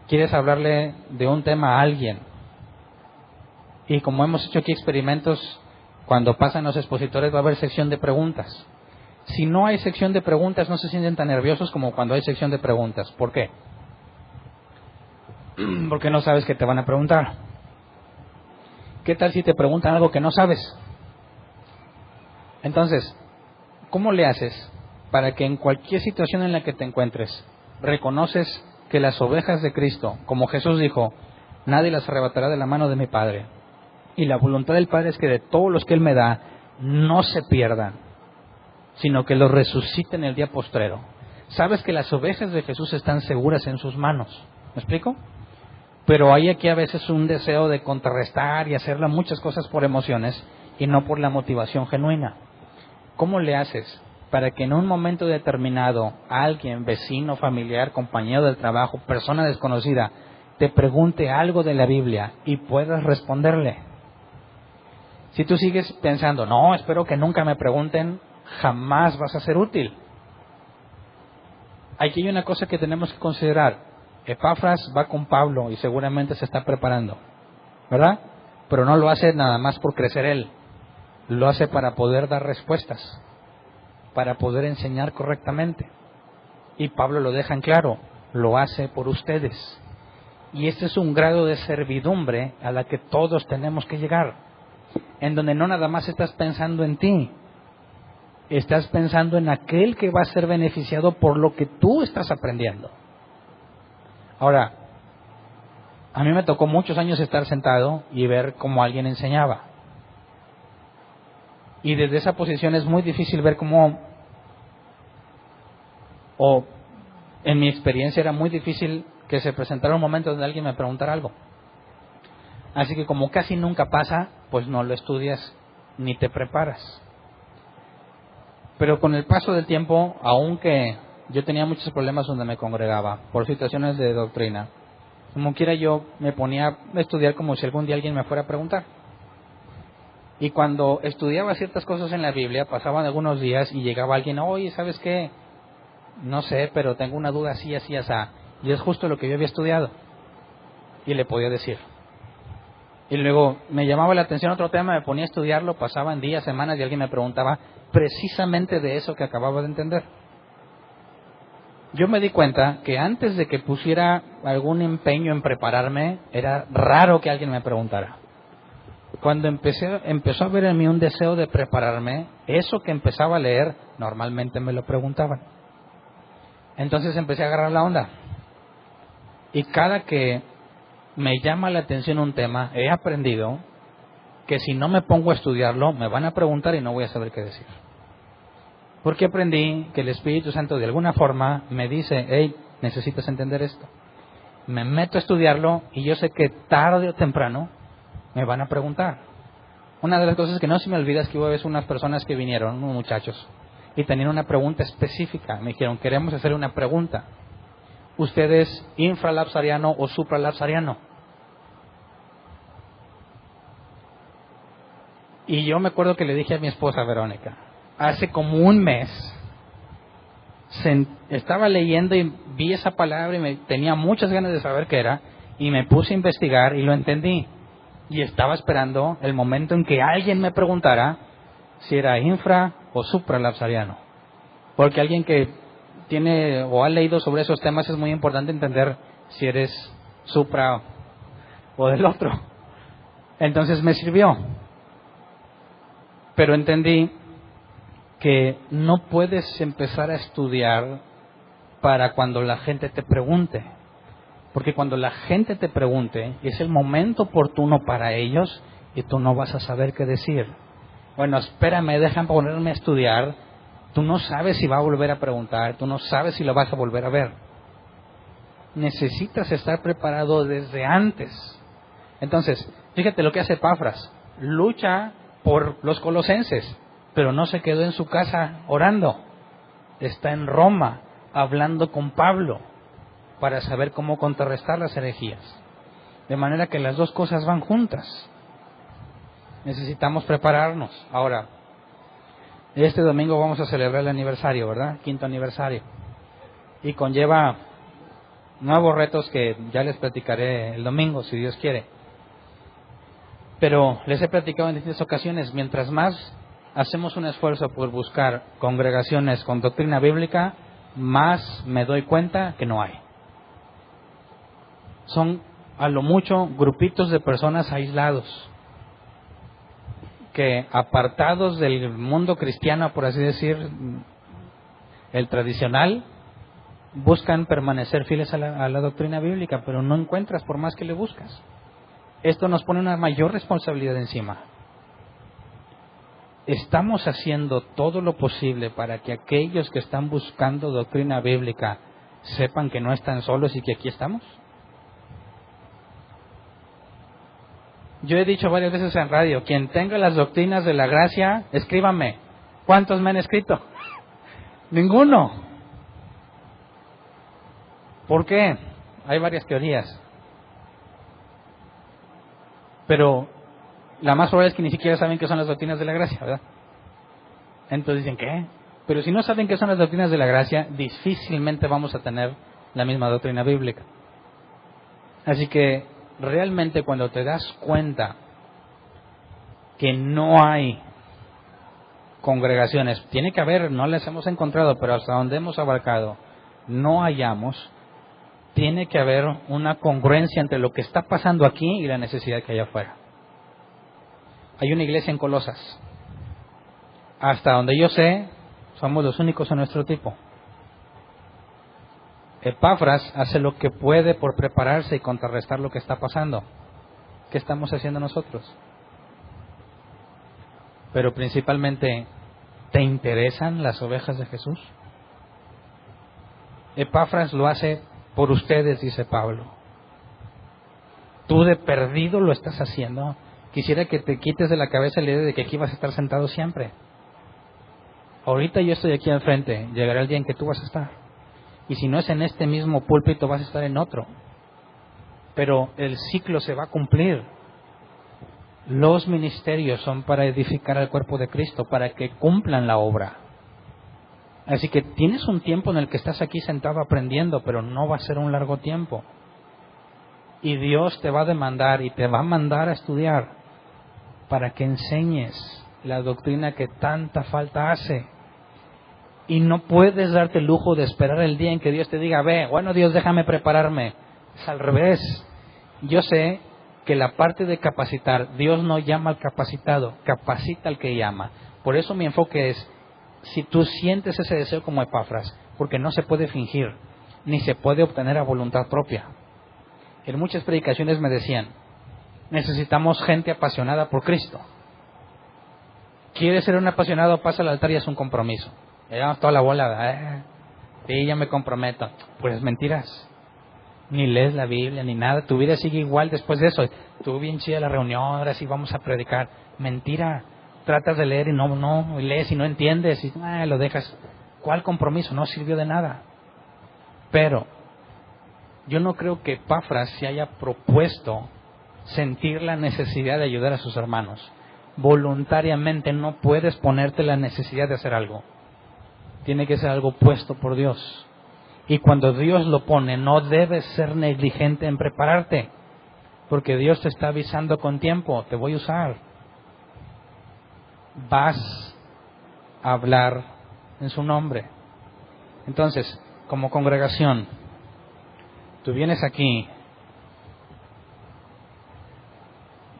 Quieres hablarle de un tema a alguien, y como hemos hecho aquí experimentos, cuando pasan los expositores va a haber sección de preguntas. Si no hay sección de preguntas, no se sienten tan nerviosos como cuando hay sección de preguntas. ¿Por qué? Porque no sabes qué te van a preguntar. ¿Qué tal si te preguntan algo que no sabes? Entonces, ¿cómo le haces para que en cualquier situación en la que te encuentres, reconoces que las ovejas de Cristo, como Jesús dijo, nadie las arrebatará de la mano de mi Padre? Y la voluntad del Padre es que de todos los que Él me da, no se pierdan, sino que los resuciten el día postrero. Sabes que las ovejas de Jesús están seguras en sus manos. ¿Me explico? Pero hay aquí a veces un deseo de contrarrestar y hacerle muchas cosas por emociones y no por la motivación genuina. ¿Cómo le haces para que en un momento determinado alguien, vecino, familiar, compañero del trabajo, persona desconocida, te pregunte algo de la Biblia y puedas responderle? Si tú sigues pensando, no, espero que nunca me pregunten, jamás vas a ser útil. Aquí hay una cosa que tenemos que considerar. Epafras va con Pablo y seguramente se está preparando, ¿verdad? Pero no lo hace nada más por crecer él. Lo hace para poder dar respuestas, para poder enseñar correctamente. Y Pablo lo deja en claro, lo hace por ustedes. Y este es un grado de servidumbre a la que todos tenemos que llegar, en donde no nada más estás pensando en ti, estás pensando en aquel que va a ser beneficiado por lo que tú estás aprendiendo. Ahora, a mí me tocó muchos años estar sentado y ver cómo alguien enseñaba. Y desde esa posición es muy difícil ver cómo, o en mi experiencia era muy difícil que se presentara un momento donde alguien me preguntara algo. Así que como casi nunca pasa, pues no lo estudias ni te preparas. Pero con el paso del tiempo, aunque yo tenía muchos problemas donde me congregaba por situaciones de doctrina, como quiera yo me ponía a estudiar como si algún día alguien me fuera a preguntar. Y cuando estudiaba ciertas cosas en la Biblia, pasaban algunos días y llegaba alguien, oye, ¿sabes qué? No sé, pero tengo una duda así, así, así. Y es justo lo que yo había estudiado. Y le podía decir. Y luego me llamaba la atención otro tema, me ponía a estudiarlo, pasaban días, semanas y alguien me preguntaba precisamente de eso que acababa de entender. Yo me di cuenta que antes de que pusiera algún empeño en prepararme, era raro que alguien me preguntara. Cuando empezó a haber en mí un deseo de prepararme, eso que empezaba a leer, normalmente me lo preguntaban. Entonces empecé a agarrar la onda. Y cada que me llama la atención un tema, he aprendido que si no me pongo a estudiarlo, me van a preguntar y no voy a saber qué decir. Porque aprendí que el Espíritu Santo de alguna forma me dice, hey, necesitas entender esto. Me meto a estudiarlo y yo sé que tarde o temprano me van a preguntar. Una de las cosas que no se me olvida es que hubo unas personas que vinieron, unos muchachos, y tenían una pregunta específica. Me dijeron, queremos hacer una pregunta. ¿Usted es infralapsariano o supralapsariano? Y yo me acuerdo que le dije a mi esposa Verónica, hace como un mes, estaba leyendo y vi esa palabra y tenía muchas ganas de saber qué era, y me puse a investigar y lo entendí. Y estaba esperando el momento en que alguien me preguntara si era infra o supralapsariano. Porque alguien que tiene o ha leído sobre esos temas es muy importante entender si eres supra o del otro. Entonces me sirvió. Pero entendí que no puedes empezar a estudiar para cuando la gente te pregunte. Porque cuando la gente te pregunte, es el momento oportuno para ellos y tú no vas a saber qué decir. Bueno, espérame, dejan ponerme a estudiar. Tú no sabes si va a volver a preguntar, tú no sabes si lo vas a volver a ver. Necesitas estar preparado desde antes. Entonces, fíjate lo que hace Epafras. Lucha por los colosenses, pero no se quedó en su casa orando. Está en Roma hablando con Pablo para saber cómo contrarrestar las herejías. De manera que las dos cosas van juntas. Necesitamos prepararnos. Ahora, este domingo vamos a celebrar el aniversario, ¿verdad? 5º aniversario. Y conlleva nuevos retos que ya les platicaré el domingo, si Dios quiere. Pero les he platicado en distintas ocasiones, mientras más hacemos un esfuerzo por buscar congregaciones con doctrina bíblica, más me doy cuenta que no hay. Son a lo mucho grupitos de personas aislados, que apartados del mundo cristiano, por así decir, el tradicional, buscan permanecer fieles a la doctrina bíblica, pero no encuentras por más que le buscas. Esto nos pone una mayor responsabilidad encima. Estamos haciendo todo lo posible para que aquellos que están buscando doctrina bíblica sepan que no están solos y que aquí estamos. Yo he dicho varias veces en radio, quien tenga las doctrinas de la gracia, escríbame. ¿Cuántos me han escrito? Ninguno. ¿Por qué? Hay varias teorías. Pero la más probable es que ni siquiera saben qué son las doctrinas de la gracia, ¿verdad? Entonces dicen, ¿qué? Pero si no saben qué son las doctrinas de la gracia, difícilmente vamos a tener la misma doctrina bíblica. Así que realmente cuando te das cuenta que no hay congregaciones, tiene que haber, no las hemos encontrado, pero hasta donde hemos abarcado, no hallamos, tiene que haber una congruencia entre lo que está pasando aquí y la necesidad que hay afuera. Hay una iglesia en Colosas. Hasta donde yo sé, somos los únicos en nuestro tipo. Epafras hace lo que puede por prepararse y contrarrestar lo que está pasando. ¿Qué estamos haciendo nosotros? Pero principalmente, ¿te interesan las ovejas de Jesús? Epafras lo hace por ustedes, dice Pablo. Tú de perdido lo estás haciendo. Quisiera que te quites de la cabeza la idea de que aquí vas a estar sentado siempre. Ahorita yo estoy aquí al frente, llegará el día en que tú vas a estar. Y si no es en este mismo púlpito, vas a estar en otro. Pero el ciclo se va a cumplir. Los ministerios son para edificar al cuerpo de Cristo, para que cumplan la obra. Así que tienes un tiempo en el que estás aquí sentado aprendiendo, pero no va a ser un largo tiempo. Y Dios te va a demandar y te va a mandar a estudiar para que enseñes la doctrina que tanta falta hace. Y no puedes darte el lujo de esperar el día en que Dios te diga, ve, bueno Dios, déjame prepararme. Es al revés. Yo sé que la parte de capacitar, Dios no llama al capacitado, capacita al que llama. Por eso mi enfoque es, si tú sientes ese deseo como Epafras, porque no se puede fingir, ni se puede obtener a voluntad propia. En muchas predicaciones me decían, necesitamos gente apasionada por Cristo. ¿Quieres ser un apasionado? Pasa al altar y es un compromiso. Ya llevamos toda la bola, sí, ya me comprometo. Pues mentiras. Ni lees la Biblia, ni nada. Tu vida sigue igual después de eso. Tú bien chida la reunión, ahora sí vamos a predicar. Mentira. Tratas de leer y no lees y no entiendes y lo dejas. ¿Cuál compromiso? No sirvió de nada. Pero yo no creo que Epafras se haya propuesto sentir la necesidad de ayudar a sus hermanos. Voluntariamente no puedes ponerte la necesidad de hacer algo. Tiene que ser algo puesto por Dios. Y cuando Dios lo pone, no debes ser negligente en prepararte, porque Dios te está avisando con tiempo, te voy a usar. Vas a hablar en su nombre. Entonces, como congregación, tú vienes aquí,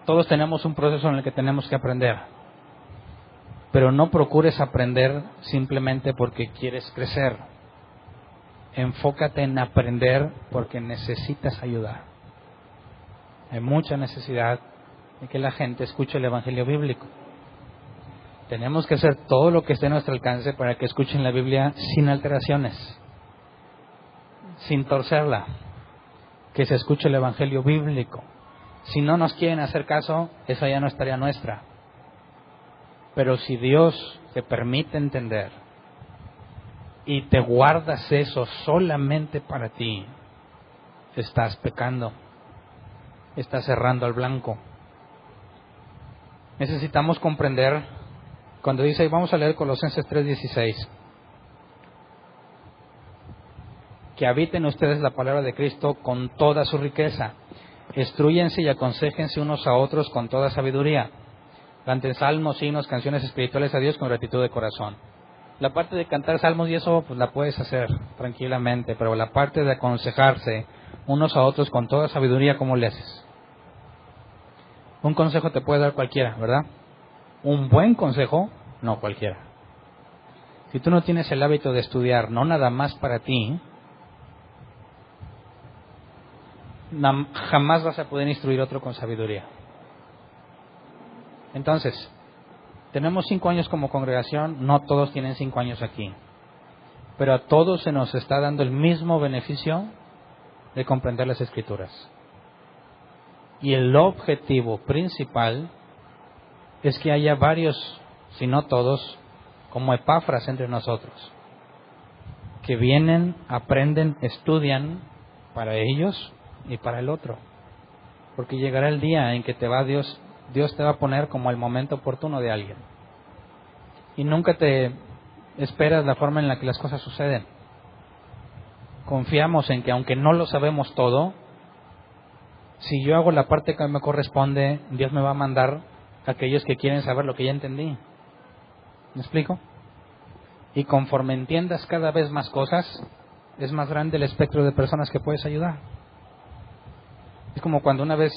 todos tenemos un proceso en el que tenemos que aprender, pero no procures aprender simplemente porque quieres crecer. Enfócate en aprender porque necesitas ayudar. Hay mucha necesidad de que la gente escuche el Evangelio bíblico. Tenemos que hacer todo lo que esté a nuestro alcance para que escuchen la Biblia sin alteraciones, sin torcerla, que se escuche el Evangelio bíblico. Si no nos quieren hacer caso, esa ya no es tarea nuestra. Pero si Dios te permite entender y te guardas eso solamente para ti, estás pecando, estás errando al blanco. Necesitamos comprender, cuando dice, vamos a leer Colosenses 3:16, que habiten ustedes la palabra de Cristo con toda su riqueza, instrúyense y aconséjense unos a otros con toda sabiduría, canten salmos, himnos, canciones espirituales a Dios con gratitud de corazón. La parte de cantar salmos y eso pues la puedes hacer tranquilamente, pero la parte de aconsejarse unos a otros con toda sabiduría, ¿cómo le haces? Un consejo te puede dar cualquiera, ¿verdad? Un buen consejo, no cualquiera. Si tú no tienes el hábito de estudiar, no nada más para ti, jamás vas a poder instruir a otro con sabiduría. Entonces, tenemos 5 años como congregación, no todos tienen 5 años aquí, pero a todos se nos está dando el mismo beneficio de comprender las Escrituras. Y el objetivo principal es que haya varios, si no todos, como Epafras entre nosotros, que vienen, aprenden, estudian para ellos y para el otro. Porque llegará el día en que Dios te va a poner como el momento oportuno de alguien. Y nunca te esperas la forma en la que las cosas suceden. Confiamos en que aunque no lo sabemos todo, si yo hago la parte que me corresponde, Dios me va a mandar a aquellos que quieren saber lo que ya entendí. ¿Me explico? Y conforme entiendas cada vez más cosas, es más grande el espectro de personas que puedes ayudar. Es como cuando una vez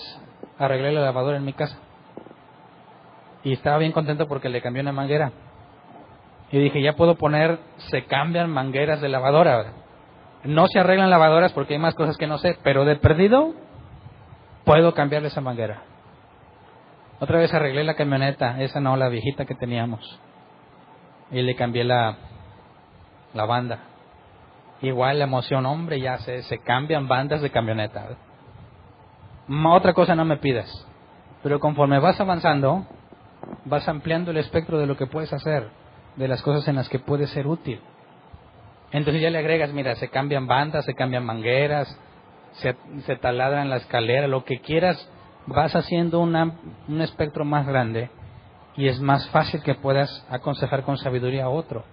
arreglé la lavadora en mi casa y estaba bien contento porque le cambié una manguera y dije, ya puedo poner, se cambian mangueras de lavadora. No se arreglan lavadoras porque hay más cosas que no sé, pero de perdido puedo cambiarle esa manguera. Otra vez arreglé la camioneta, esa no, la viejita que teníamos, y le cambié la banda. igual la emoción, hombre, ya se cambian bandas de camioneta. Otra cosa no me pidas. Pero conforme vas avanzando, vas ampliando el espectro de lo que puedes hacer, de las cosas en las que puedes ser útil. Entonces ya le agregas, mira, se cambian bandas, se cambian mangueras, se taladran la escalera, lo que quieras, vas haciendo un espectro más grande y es más fácil que puedas aconsejar con sabiduría a otro.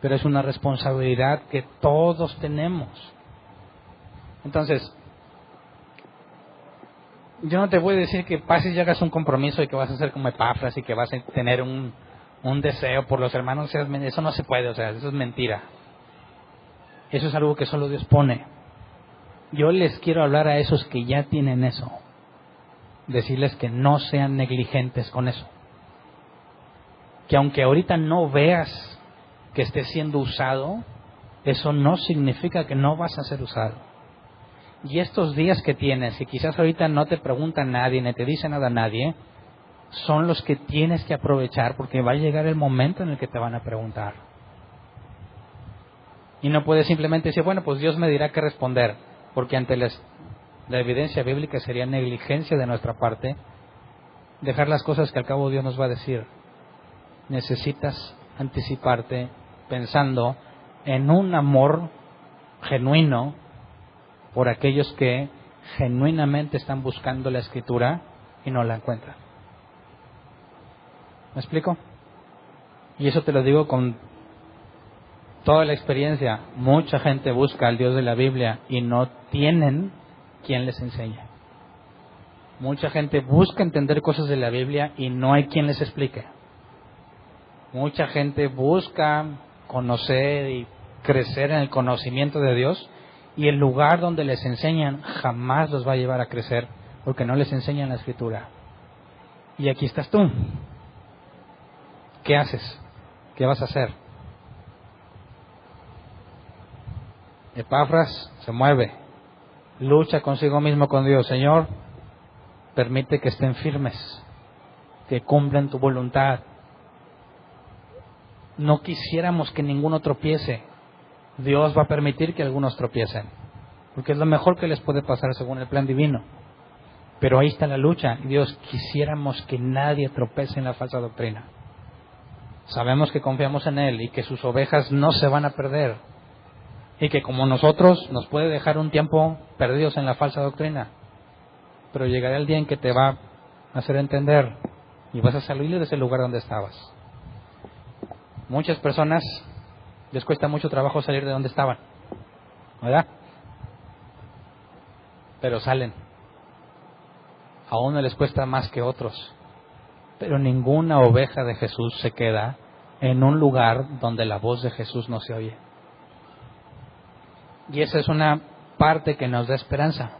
Pero es una responsabilidad que todos tenemos. Entonces, yo no te voy a decir que pases y hagas un compromiso y que vas a ser como Epafras y que vas a tener un deseo por los hermanos. Eso no se puede, o sea, eso es mentira. Eso es algo que solo Dios pone. Yo les quiero hablar a esos que ya tienen eso. Decirles que no sean negligentes con eso. Que aunque ahorita no veas que esté siendo usado, eso no significa que no vas a ser usado. Y estos días que tienes, y quizás ahorita no te pregunta nadie, ni te dice nada nadie, son los que tienes que aprovechar, porque va a llegar el momento en el que te van a preguntar. Y no puedes simplemente decir, bueno, pues Dios me dirá qué responder, porque ante la evidencia bíblica sería negligencia de nuestra parte dejar las cosas que al cabo Dios nos va a decir. Necesitas anticiparte pensando en un amor genuino por aquellos que genuinamente están buscando la Escritura y no la encuentran. ¿Me explico? Y eso te lo digo con toda la experiencia. Mucha gente busca al Dios de la Biblia y no tienen quien les enseñe. Mucha gente busca entender cosas de la Biblia y no hay quien les explique. Mucha gente busca conocer y crecer en el conocimiento de Dios y el lugar donde les enseñan jamás los va a llevar a crecer porque no les enseñan la Escritura. Y aquí estás tú. ¿Qué haces? ¿Qué vas a hacer? Epafras se mueve, lucha consigo mismo con Dios. Señor, permite que estén firmes, que cumplan tu voluntad. No quisiéramos que ninguno tropiece. Dios va a permitir que algunos tropiecen, porque es lo mejor que les puede pasar según el plan divino. Pero ahí está la lucha. Dios, quisiéramos que nadie tropece en la falsa doctrina. Sabemos que confiamos en Él y que sus ovejas no se van a perder. Y que como nosotros nos puede dejar un tiempo perdidos en la falsa doctrina. Pero llegará el día en que te va a hacer entender y vas a salir de ese lugar donde estabas. Muchas personas les cuesta mucho trabajo salir de donde estaban, ¿verdad? Pero salen. A uno les cuesta más que otros. Pero ninguna oveja de Jesús se queda en un lugar donde la voz de Jesús no se oye. Y esa es una parte que nos da esperanza.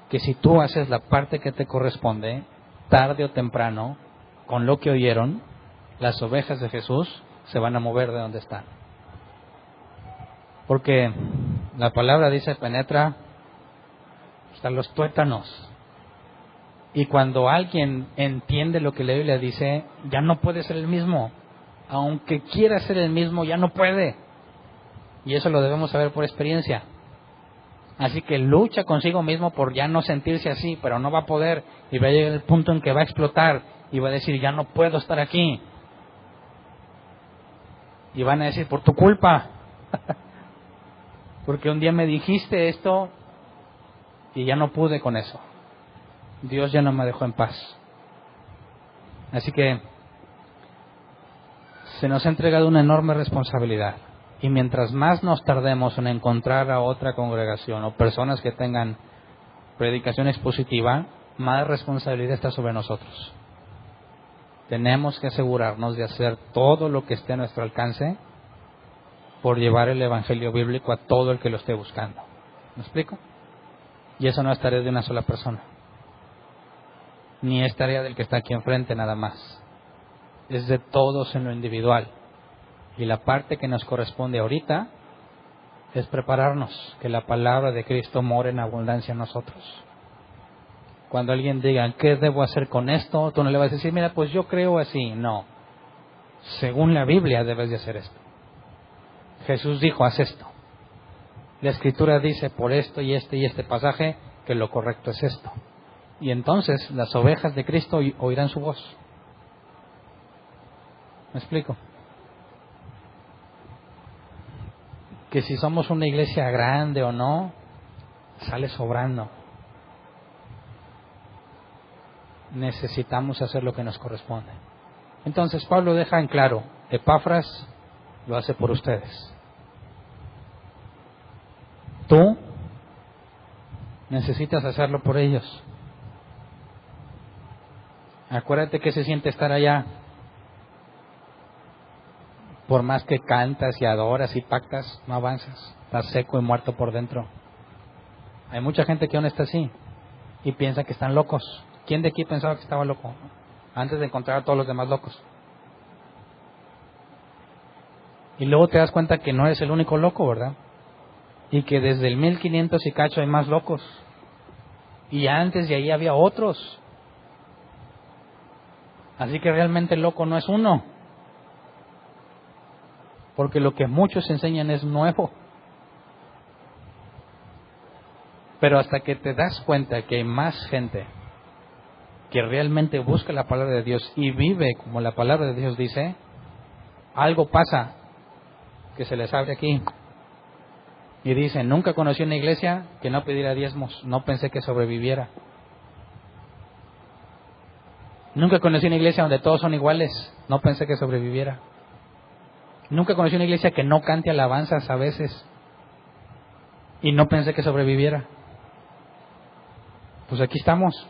Que si tú haces la parte que te corresponde, tarde o temprano, con lo que oyeron, las ovejas de Jesús se van a mover de donde están. Porque la palabra dice, penetra hasta los tuétanos. Y cuando alguien entiende lo que la Biblia dice, ya no puede ser el mismo. Aunque quiera ser el mismo, ya no puede. Y eso lo debemos saber por experiencia. Así que lucha consigo mismo por ya no sentirse así, pero no va a poder. Y va a llegar el punto en que va a explotar y va a decir, ya no puedo estar aquí. Y van a decir, por tu culpa. Porque un día me dijiste esto y ya no pude con eso. Dios ya no me dejó en paz. Así que se nos ha entregado una enorme responsabilidad. Y mientras más nos tardemos en encontrar a otra congregación o personas que tengan predicación expositiva, más responsabilidad está sobre nosotros. Tenemos que asegurarnos de hacer todo lo que esté a nuestro alcance por llevar el Evangelio bíblico a todo el que lo esté buscando. ¿Me explico? Y eso no es tarea de una sola persona. Ni es tarea del que está aquí enfrente nada más. Es de todos en lo individual. Y la parte que nos corresponde ahorita es prepararnos, que la palabra de Cristo more en abundancia en nosotros. Cuando alguien diga, ¿qué debo hacer con esto? Tú no le vas a decir, mira, pues yo creo así. No. Según la Biblia debes de hacer esto. Jesús dijo, haz esto. La Escritura dice por esto y este pasaje que lo correcto es esto. Y entonces las ovejas de Cristo oirán su voz. ¿Me explico? Que si somos una iglesia grande o no, sale sobrando. Necesitamos hacer lo que nos corresponde. Entonces Pablo deja en claro, Epafras lo hace por ustedes. Tú necesitas hacerlo por ellos. Acuérdate que se siente estar allá. Por más que cantas y adoras y pactas, no avanzas. Estás seco y muerto por dentro. Hay mucha gente que aún está así y piensa que están locos. ¿Quién de aquí pensaba que estaba loco? Antes de encontrar a todos los demás locos. Y luego te das cuenta que no eres el único loco, ¿verdad? Y que desde el 1500 y cacho hay más locos. Y antes de ahí había otros. Así que realmente el loco no es uno. Porque lo que muchos enseñan es nuevo. Pero hasta que te das cuenta que hay más gente que realmente busca la palabra de Dios y vive como la palabra de Dios dice, algo pasa que se les abre aquí. Y dicen, nunca conocí una iglesia que no pidiera diezmos, no pensé que sobreviviera. Nunca conocí una iglesia donde todos son iguales, no pensé que sobreviviera. Nunca conocí una iglesia que no cante alabanzas a veces y no pensé que sobreviviera. Pues aquí estamos.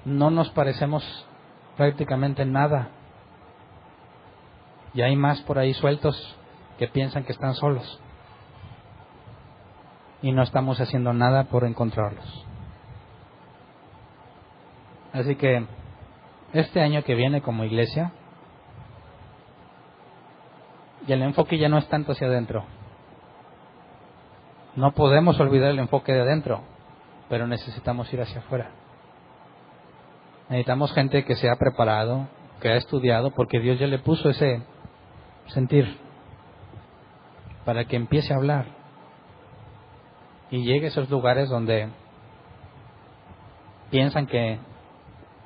No nos parecemos prácticamente nada. Y hay más por ahí sueltos que piensan que están solos. Y no estamos haciendo nada por encontrarlos. Así que este año que viene como iglesia, y el enfoque ya no es tanto hacia adentro. No podemos olvidar el enfoque de adentro, pero necesitamos ir hacia afuera. Necesitamos gente que se ha preparado, que ha estudiado, porque Dios ya le puso ese sentir para que empiece a hablar y llegue a esos lugares donde piensan que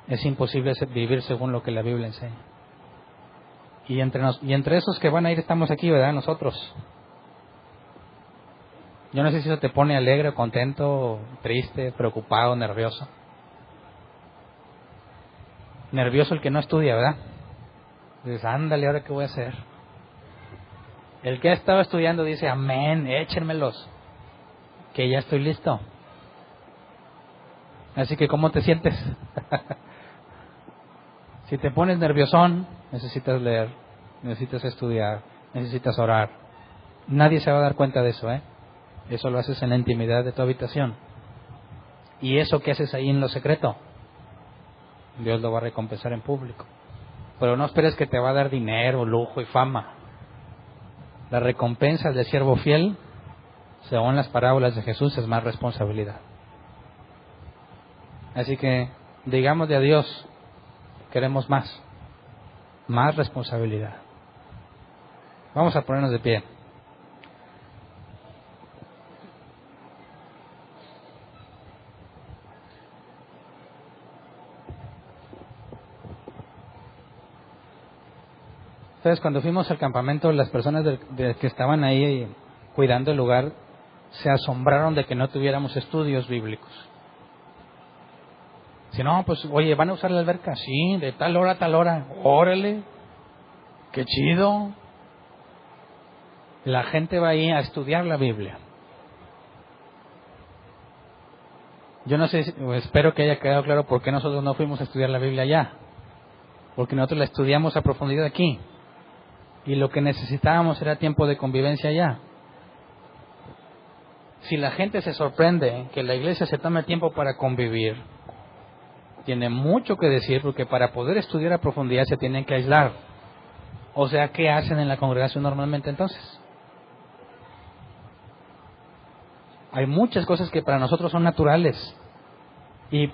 es imposible vivir según lo que la Biblia enseña. Y entre esos que van a ir estamos aquí, ¿verdad? Nosotros. Yo no sé si eso te pone alegre, contento, triste, preocupado, nervioso. Nervioso el que no estudia, ¿verdad? Dices, ándale, ¿ahora qué voy a hacer? El que ha estado estudiando dice, amén, échenmelos, que ya estoy listo. Así que, ¿cómo te sientes? Si te pones nerviosón, necesitas leer, necesitas estudiar, necesitas orar. Nadie se va a dar cuenta de eso, ¿eh? Eso lo haces en la intimidad de tu habitación. Y eso que haces ahí en lo secreto, Dios lo va a recompensar en público. Pero no esperes que te va a dar dinero, lujo y fama. La recompensa del siervo fiel, según las parábolas de Jesús, es más responsabilidad. Así que, digamos de a Dios, queremos más responsabilidad. Vamos a ponernos de pie. Entonces, cuando fuimos al campamento, las personas que estaban ahí cuidando el lugar se asombraron de que no tuviéramos estudios bíblicos. Si no, pues, oye, ¿van a usar la alberca? Sí, de tal hora a tal hora. Órale, qué chido. La gente va ahí a estudiar la Biblia. Yo no sé, espero que haya quedado claro por qué nosotros no fuimos a estudiar la Biblia allá. Porque nosotros la estudiamos a profundidad aquí. Y lo que necesitábamos era tiempo de convivencia allá. Si la gente se sorprende que la iglesia se tome tiempo para convivir, tiene mucho que decir, porque para poder estudiar a profundidad se tienen que aislar. O sea, ¿qué hacen en la congregación normalmente entonces? Hay muchas cosas que para nosotros son naturales. Y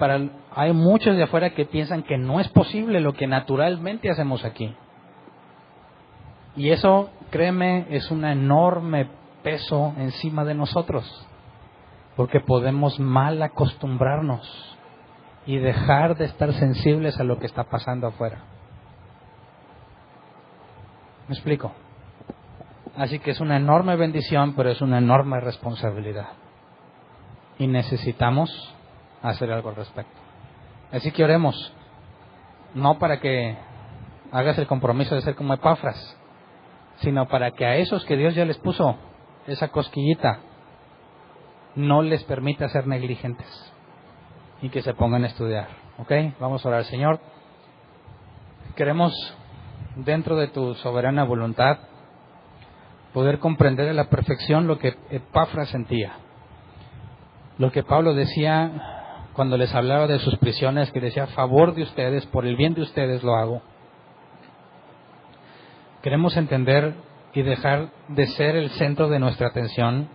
hay muchos de afuera que piensan que no es posible lo que naturalmente hacemos aquí. Y eso créeme, es un enorme peso encima de nosotros, porque podemos mal acostumbrarnos y dejar de estar sensibles a lo que está pasando afuera. ¿Me explico? Así que es una enorme bendición, pero es una enorme responsabilidad. Y necesitamos hacer algo al respecto. Así que oremos, no para que hagas el compromiso de ser como Epafras, sino para que a esos que Dios ya les puso esa cosquillita, no les permita ser negligentes y que se pongan a estudiar. ¿Ok? Vamos a orar. Señor, queremos, dentro de tu soberana voluntad, poder comprender a la perfección lo que Epafras sentía. Lo que Pablo decía cuando les hablaba de sus prisiones, que decía: a favor de ustedes, por el bien de ustedes lo hago. Queremos entender y dejar de ser el centro de nuestra atención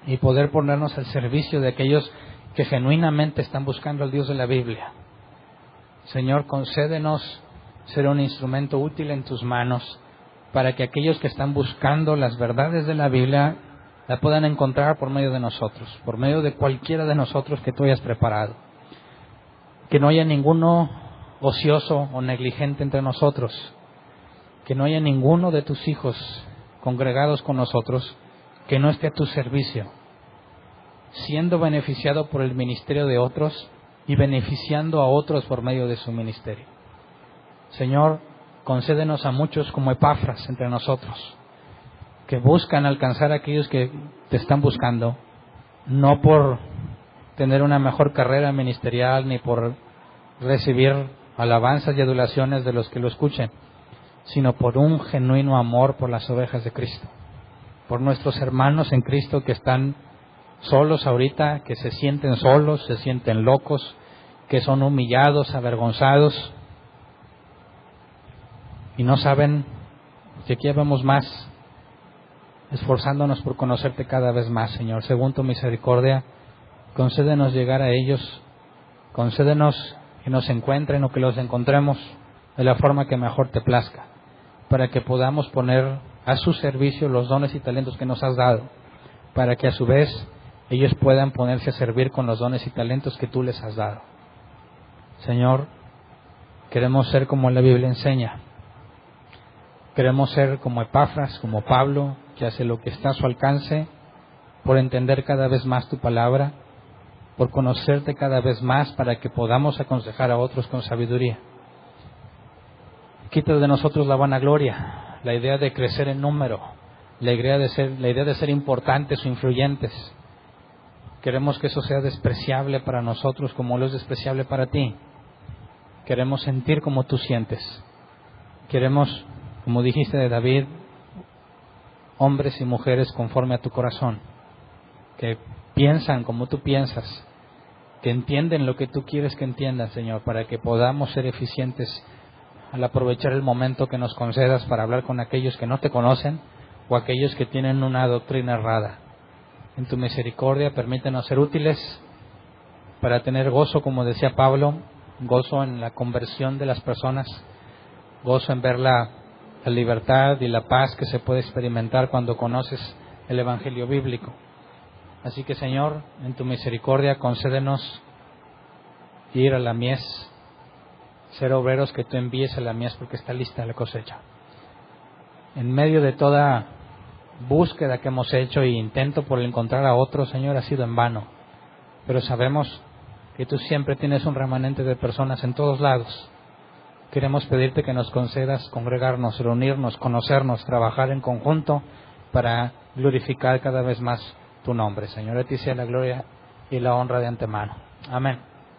y poder ponernos al servicio de aquellos que genuinamente están buscando al Dios de la Biblia. Señor, concédenos ser un instrumento útil en tus manos para que aquellos que están buscando las verdades de la Biblia la puedan encontrar por medio de nosotros, por medio de cualquiera de nosotros que tú hayas preparado. Que no haya ninguno ocioso o negligente entre nosotros. Que no haya ninguno de tus hijos congregados con nosotros que no esté a tu servicio, siendo beneficiado por el ministerio de otros y beneficiando a otros por medio de su ministerio. Señor, concédenos a muchos como Epafras entre nosotros, que buscan alcanzar a aquellos que te están buscando, no por tener una mejor carrera ministerial ni por recibir alabanzas y adulaciones de los que lo escuchen, sino por un genuino amor por las ovejas de Cristo, por nuestros hermanos en Cristo que están solos ahorita, que se sienten solos, se sienten locos, que son humillados, avergonzados y no saben que aquí vemos más, esforzándonos por conocerte cada vez más, Señor. Según tu misericordia, concédenos llegar a ellos, concédenos que nos encuentren o que los encontremos de la forma que mejor te plazca, para que podamos poner a su servicio los dones y talentos que nos has dado, para que a su vez ellos puedan ponerse a servir con los dones y talentos que tú les has dado. Señor, queremos ser como la Biblia enseña. Queremos ser como Epafras, como Pablo, que hace lo que está a su alcance por entender cada vez más tu palabra, por conocerte cada vez más para que podamos aconsejar a otros con sabiduría. Quita de nosotros la vanagloria, la idea de crecer en número, la idea de ser importantes o influyentes. Queremos que eso sea despreciable para nosotros como lo es despreciable para ti. Queremos sentir como tú sientes. Queremos, como dijiste de David, hombres y mujeres conforme a tu corazón, que piensan como tú piensas, que entienden lo que tú quieres que entiendan, Señor, para que podamos ser eficientes al aprovechar el momento que nos concedas para hablar con aquellos que no te conocen o aquellos que tienen una doctrina errada. En tu misericordia, permítenos ser útiles para tener gozo, como decía Pablo, gozo en la conversión de las personas, gozo en ver la libertad y la paz que se puede experimentar cuando conoces el Evangelio bíblico. Así que, Señor, en tu misericordia, concédenos ir a la mies, ser obreros que tú envíes a la mies porque está lista la cosecha. En medio de toda búsqueda que hemos hecho e intento por encontrar a otros, Señor, ha sido en vano. Pero sabemos que tú siempre tienes un remanente de personas en todos lados. Queremos pedirte que nos concedas congregarnos, reunirnos, conocernos, trabajar en conjunto para glorificar cada vez más tu nombre. Señor, a ti sea la gloria y la honra de antemano. Amén.